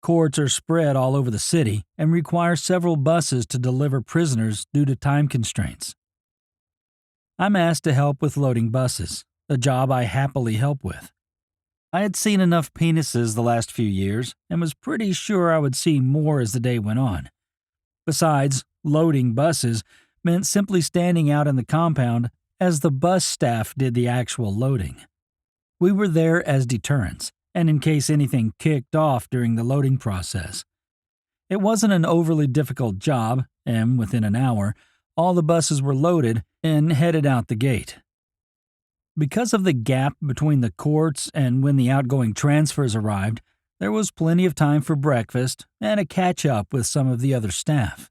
Courts are spread all over the city and require several buses to deliver prisoners due to time constraints. I'm asked to help with loading buses, a job I happily help with. I had seen enough penises the last few years and was pretty sure I would see more as the day went on. Besides, loading buses meant simply standing out in the compound as the bus staff did the actual loading. We were there as deterrents, and in case anything kicked off during the loading process. It wasn't an overly difficult job, and within an hour, all the buses were loaded and headed out the gate. Because of the gap between the courts and when the outgoing transfers arrived, there was plenty of time for breakfast and a catch-up with some of the other staff.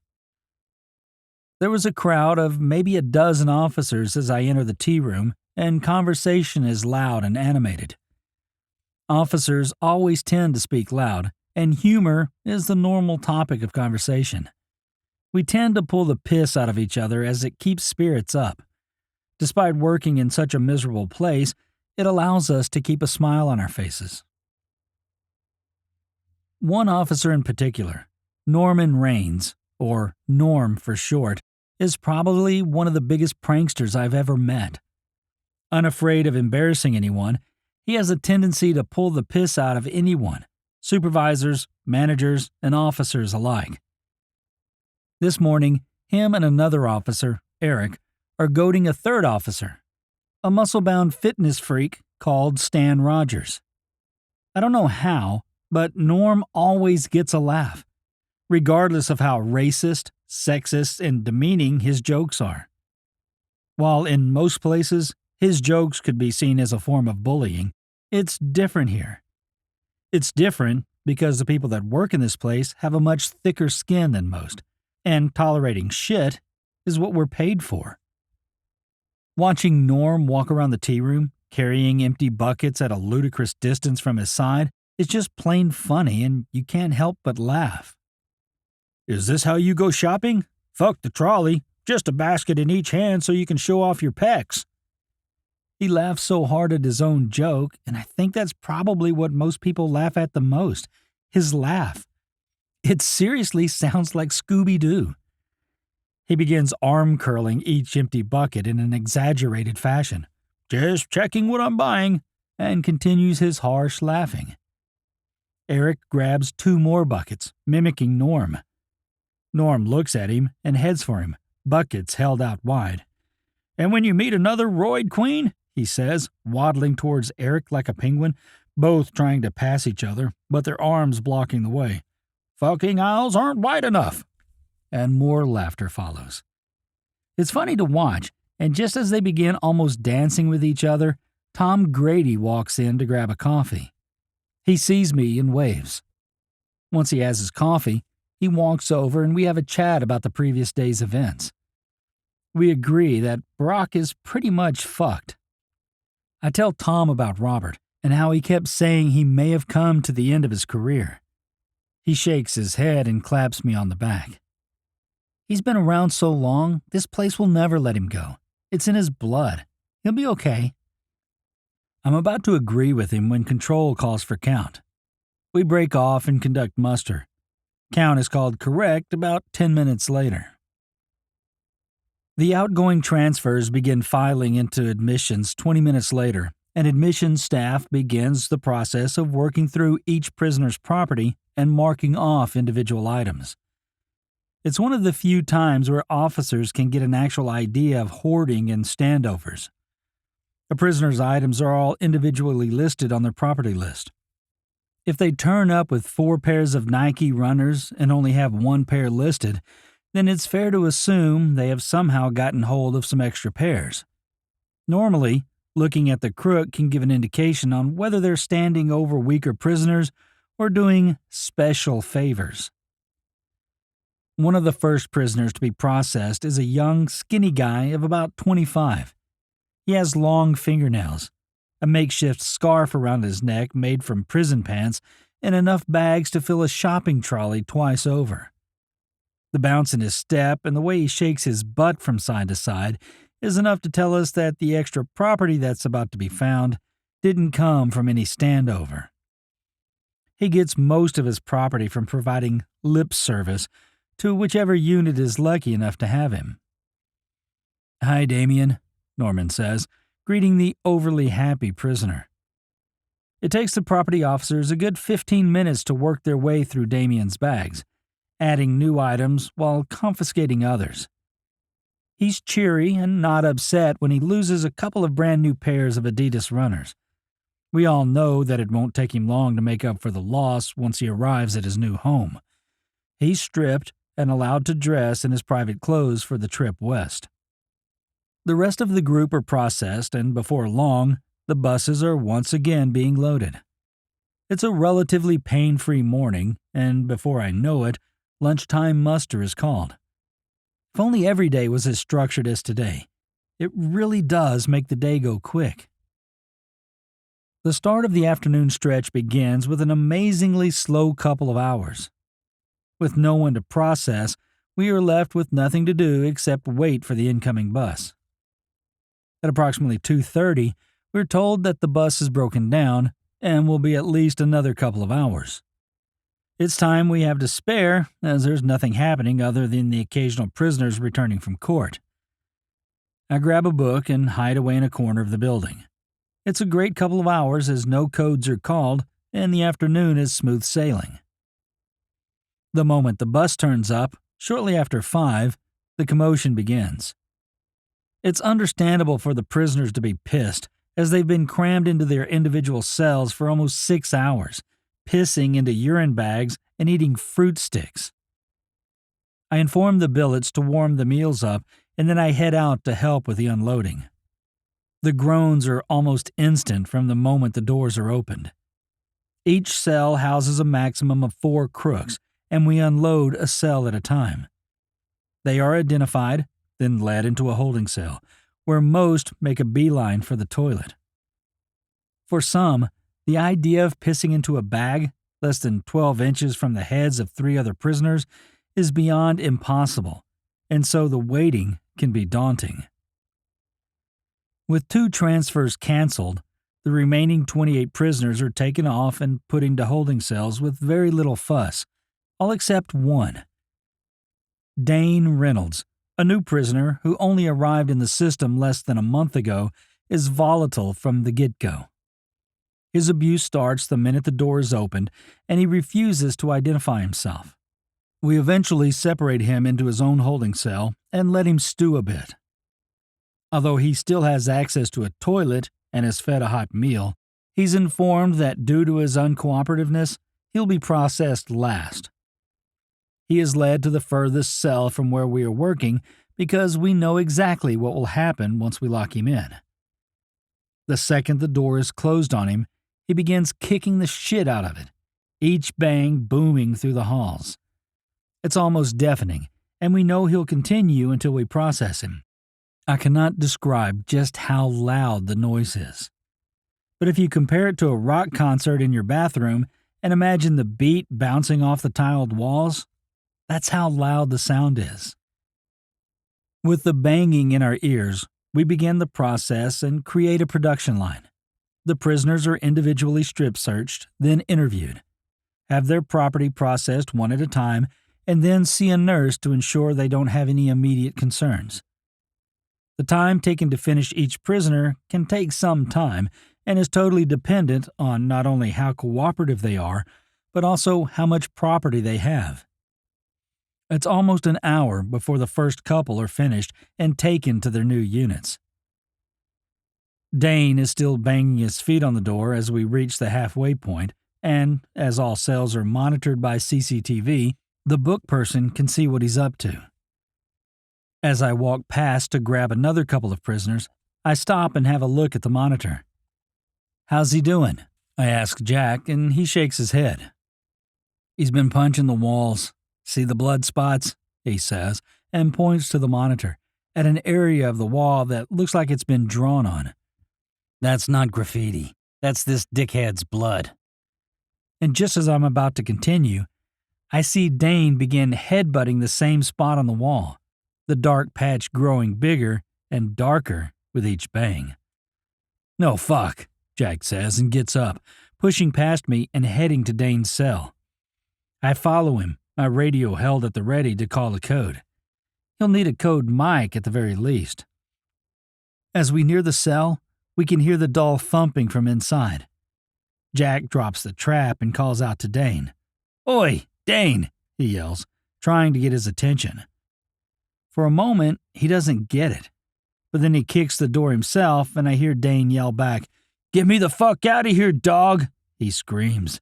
There was a crowd of maybe a dozen officers as I enter the tea room, and conversation is loud and animated. Officers always tend to speak loud, and humor is the normal topic of conversation. We tend to pull the piss out of each other as it keeps spirits up. Despite working in such a miserable place, it allows us to keep a smile on our faces. One officer in particular, Norman Raines, or Norm for short, is probably one of the biggest pranksters I've ever met. Unafraid of embarrassing anyone, he has a tendency to pull the piss out of anyone, supervisors, managers, and officers alike. This morning, him and another officer, Eric, are goading a third officer, a muscle-bound fitness freak called Stan Rogers. I don't know how, but Norm always gets a laugh, regardless of how racist, sexist, and demeaning his jokes are. While in most places, his jokes could be seen as a form of bullying, it's different here. It's different because the people that work in this place have a much thicker skin than most, and tolerating shit is what we're paid for. Watching Norm walk around the tea room, carrying empty buckets at a ludicrous distance from his side, is just plain funny and you can't help but laugh. "Is this how you go shopping? Fuck the trolley, just a basket in each hand so you can show off your pecs." He laughs so hard at his own joke, and I think that's probably what most people laugh at the most, his laugh. It seriously sounds like Scooby-Doo. He begins arm-curling each empty bucket in an exaggerated fashion. "Just checking what I'm buying," and continues his harsh laughing. Eric grabs 2 more buckets, mimicking Norm. Norm looks at him and heads for him, buckets held out wide. "And when you meet another roid queen," he says, waddling towards Eric like a penguin, both trying to pass each other, but their arms blocking the way, "fucking aisles aren't wide enough." And more laughter follows. It's funny to watch, and just as they begin almost dancing with each other, Tom Grady walks in to grab a coffee. He sees me and waves. Once he has his coffee, he walks over and we have a chat about the previous day's events. We agree that Brock is pretty much fucked. I tell Tom about Robert and how he kept saying he may have come to the end of his career. He shakes his head and claps me on the back. He's been around so long, this place will never let him go. It's in his blood. He'll be okay. I'm about to agree with him when Control calls for count. We break off and conduct muster. Count is called correct about 10 minutes later. The outgoing transfers begin filing into admissions 20 minutes later, and admissions staff begins the process of working through each prisoner's property and marking off individual items. It's one of the few times where officers can get an actual idea of hoarding and standovers. A prisoner's items are all individually listed on their property list. If they turn up with 4 pairs of Nike runners and only have 1 pair listed, then it's fair to assume they have somehow gotten hold of some extra pairs. Normally, looking at the crook can give an indication on whether they're standing over weaker prisoners or doing special favors. One of the first prisoners to be processed is a young, skinny guy of about 25. He has long fingernails, a makeshift scarf around his neck made from prison pants, and enough bags to fill a shopping trolley twice over. The bounce in his step and the way he shakes his butt from side to side is enough to tell us that the extra property that's about to be found didn't come from any standover. He gets most of his property from providing lip service to whichever unit is lucky enough to have him. "Hi, Damien," Norman says, greeting the overly happy prisoner. It takes the property officers a good 15 minutes to work their way through Damien's bags, adding new items while confiscating others. He's cheery and not upset when he loses a couple of brand new pairs of Adidas runners. We all know that it won't take him long to make up for the loss once he arrives at his new home. He's stripped and allowed to dress in his private clothes for the trip west. The rest of the group are processed, and before long, the buses are once again being loaded. It's a relatively pain-free morning, and before I know it, lunchtime muster is called. If only every day was as structured as today. It really does make the day go quick. The start of the afternoon stretch begins with an amazingly slow couple of hours. With no one to process, we are left with nothing to do except wait for the incoming bus. At approximately 2:30, we're told that the bus is broken down and will be at least another couple of hours. It's time we have to spare, as there's nothing happening other than the occasional prisoners returning from court. I grab a book and hide away in a corner of the building. It's a great couple of hours as no codes are called and the afternoon is smooth sailing. The moment the bus turns up, shortly after 5, the commotion begins. It's understandable for the prisoners to be pissed, as they've been crammed into their individual cells for almost 6 hours, pissing into urine bags and eating fruit sticks. I inform the billets to warm the meals up, and then I head out to help with the unloading. The groans are almost instant from the moment the doors are opened. Each cell houses a maximum of 4 crooks, and we unload a cell at a time. They are identified, then led into a holding cell, where most make a beeline for the toilet. For some, the idea of pissing into a bag less than 12 inches from the heads of 3 other prisoners is beyond impossible, and so the waiting can be daunting. With 2 transfers canceled, the remaining 28 prisoners are taken off and put into holding cells with very little fuss, all except one. Dane Reynolds, a new prisoner who only arrived in the system less than a month ago, is volatile from the get-go. His abuse starts the minute the door is opened, and he refuses to identify himself. We eventually separate him into his own holding cell and let him stew a bit. Although he still has access to a toilet and is fed a hot meal, he's informed that due to his uncooperativeness, he'll be processed last. He is led to the furthest cell from where we are working because we know exactly what will happen once we lock him in. The second the door is closed on him, he begins kicking the shit out of it, each bang booming through the halls. It's almost deafening, and we know he'll continue until we process him. I cannot describe just how loud the noise is. But if you compare it to a rock concert in your bathroom and imagine the beat bouncing off the tiled walls, that's how loud the sound is. With the banging in our ears, we begin the process and create a production line. The prisoners are individually strip searched, then interviewed, have their property processed one at a time, and then see a nurse to ensure they don't have any immediate concerns. The time taken to finish each prisoner can take some time and is totally dependent on not only how cooperative they are, but also how much property they have. It's almost an hour before the first couple are finished and taken to their new units. Dane is still banging his feet on the door as we reach the halfway point, and, as all cells are monitored by CCTV, the book person can see what he's up to. As I walk past to grab another couple of prisoners, I stop and have a look at the monitor. "How's he doing?" I ask Jack, and he shakes his head. "He's been punching the walls. See the blood spots?" he says, and points to the monitor, at an area of the wall that looks like it's been drawn on. "That's not graffiti. That's this dickhead's blood." And just as I'm about to continue, I see Dane begin headbutting the same spot on the wall, the dark patch growing bigger and darker with each bang. "No, fuck," Jack says and gets up, pushing past me and heading to Dane's cell. I follow him, my radio held at the ready to call a code. He'll need a code mic at the very least. As we near the cell, we can hear the dull thumping from inside. Jack drops the trap and calls out to Dane. "Oi, Dane!" he yells, trying to get his attention. For a moment, he doesn't get it, but then he kicks the door himself and I hear Dane yell back, "Get me the fuck out of here, dog!" he screams.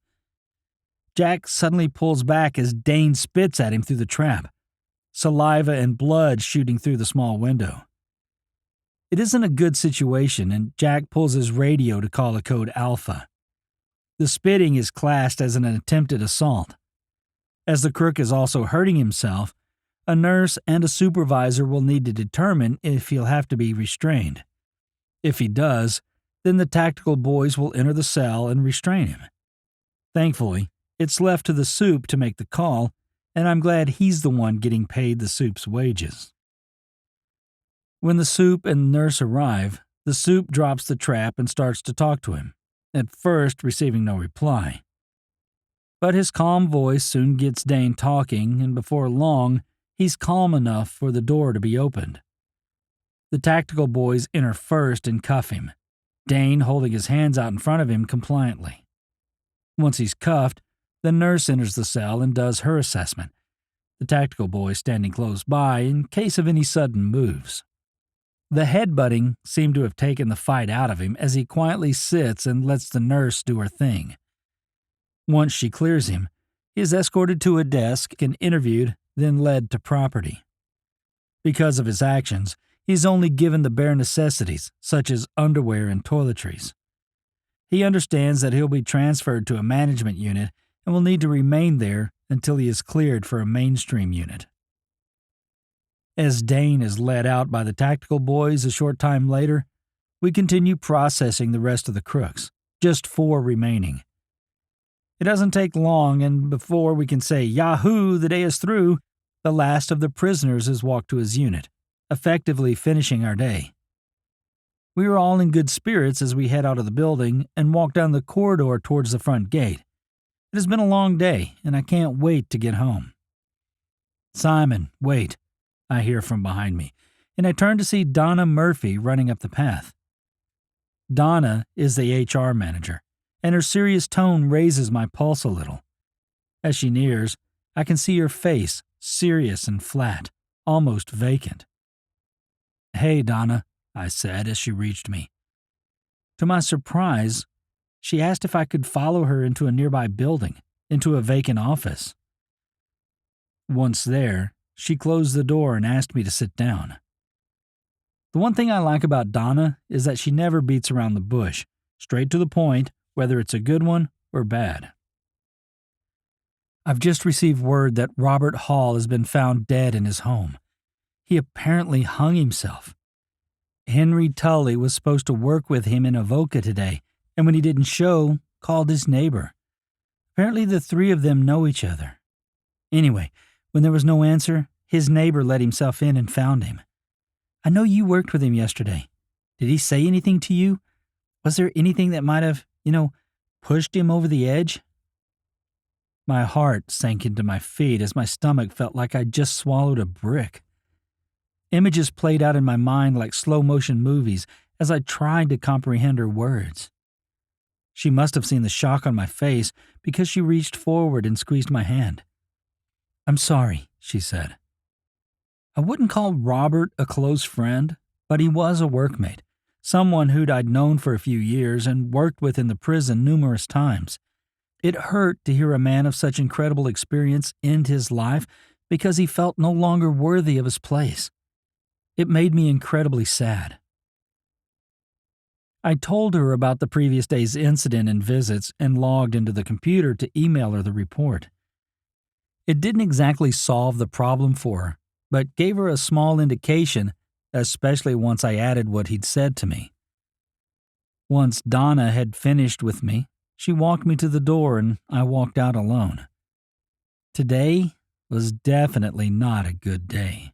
Jack suddenly pulls back as Dane spits at him through the trap, saliva and blood shooting through the small window. It isn't a good situation, and Jack pulls his radio to call a code Alpha. The spitting is classed as an attempted assault. As the crook is also hurting himself, a nurse and a supervisor will need to determine if he'll have to be restrained. If he does, then the tactical boys will enter the cell and restrain him. Thankfully, it's left to the soup to make the call, and I'm glad he's the one getting paid the soup's wages. When the soup and nurse arrive, the soup drops the trap and starts to talk to him, at first receiving no reply. But his calm voice soon gets Dane talking, and before long, he's calm enough for the door to be opened. The tactical boys enter first and cuff him, Dane holding his hands out in front of him compliantly. Once he's cuffed, the nurse enters the cell and does her assessment, the tactical boy standing close by in case of any sudden moves. The headbutting seemed to have taken the fight out of him as he quietly sits and lets the nurse do her thing. Once she clears him, he is escorted to a desk and interviewed, then led to property. Because of his actions, he's only given the bare necessities, such as underwear and toiletries. He understands that he'll be transferred to a management unit and will need to remain there until he is cleared for a mainstream unit. As Dane is led out by the tactical boys a short time later, we continue processing the rest of the crooks, just 4 remaining. It doesn't take long, and before we can say, "Yahoo, the day is through," the last of the prisoners is walked to his unit, effectively finishing our day. We are all in good spirits as we head out of the building and walk down the corridor towards the front gate. It has been a long day, and I can't wait to get home. "Simon, wait," I hear from behind me, and I turn to see Donna Murphy running up the path. Donna is the HR manager, and her serious tone raises my pulse a little. As she nears, I can see her face, serious and flat, almost vacant. "Hey, Donna," I said as she reached me. To my surprise, she asked if I could follow her into a nearby building, into a vacant office. Once there, she closed the door and asked me to sit down. The one thing I like about Donna is that she never beats around the bush, straight to the point, whether it's a good one or bad. I've just received word that Robert Hall has been found dead in his home. He apparently hung himself. Henry Tully was supposed to work with him in Avoca today, and when he didn't show, called his neighbor. Apparently the 3 of them know each other. Anyway, when there was no answer, his neighbor let himself in and found him. I know you worked with him yesterday. Did he say anything to you? Was there anything that might have, pushed him over the edge? My heart sank into my feet as my stomach felt like I'd just swallowed a brick. Images played out in my mind like slow-motion movies as I tried to comprehend her words. She must have seen the shock on my face because she reached forward and squeezed my hand. "I'm sorry," she said. I wouldn't call Robert a close friend, but he was a workmate, someone who'd I'd known for a few years and worked with in the prison numerous times. It hurt to hear a man of such incredible experience end his life because he felt no longer worthy of his place. It made me incredibly sad. I told her about the previous day's incident and visits and logged into the computer to email her the report. It didn't exactly solve the problem for her, but gave her a small indication, especially once I added what he'd said to me. Once Donna had finished with me, she walked me to the door and I walked out alone. Today was definitely not a good day.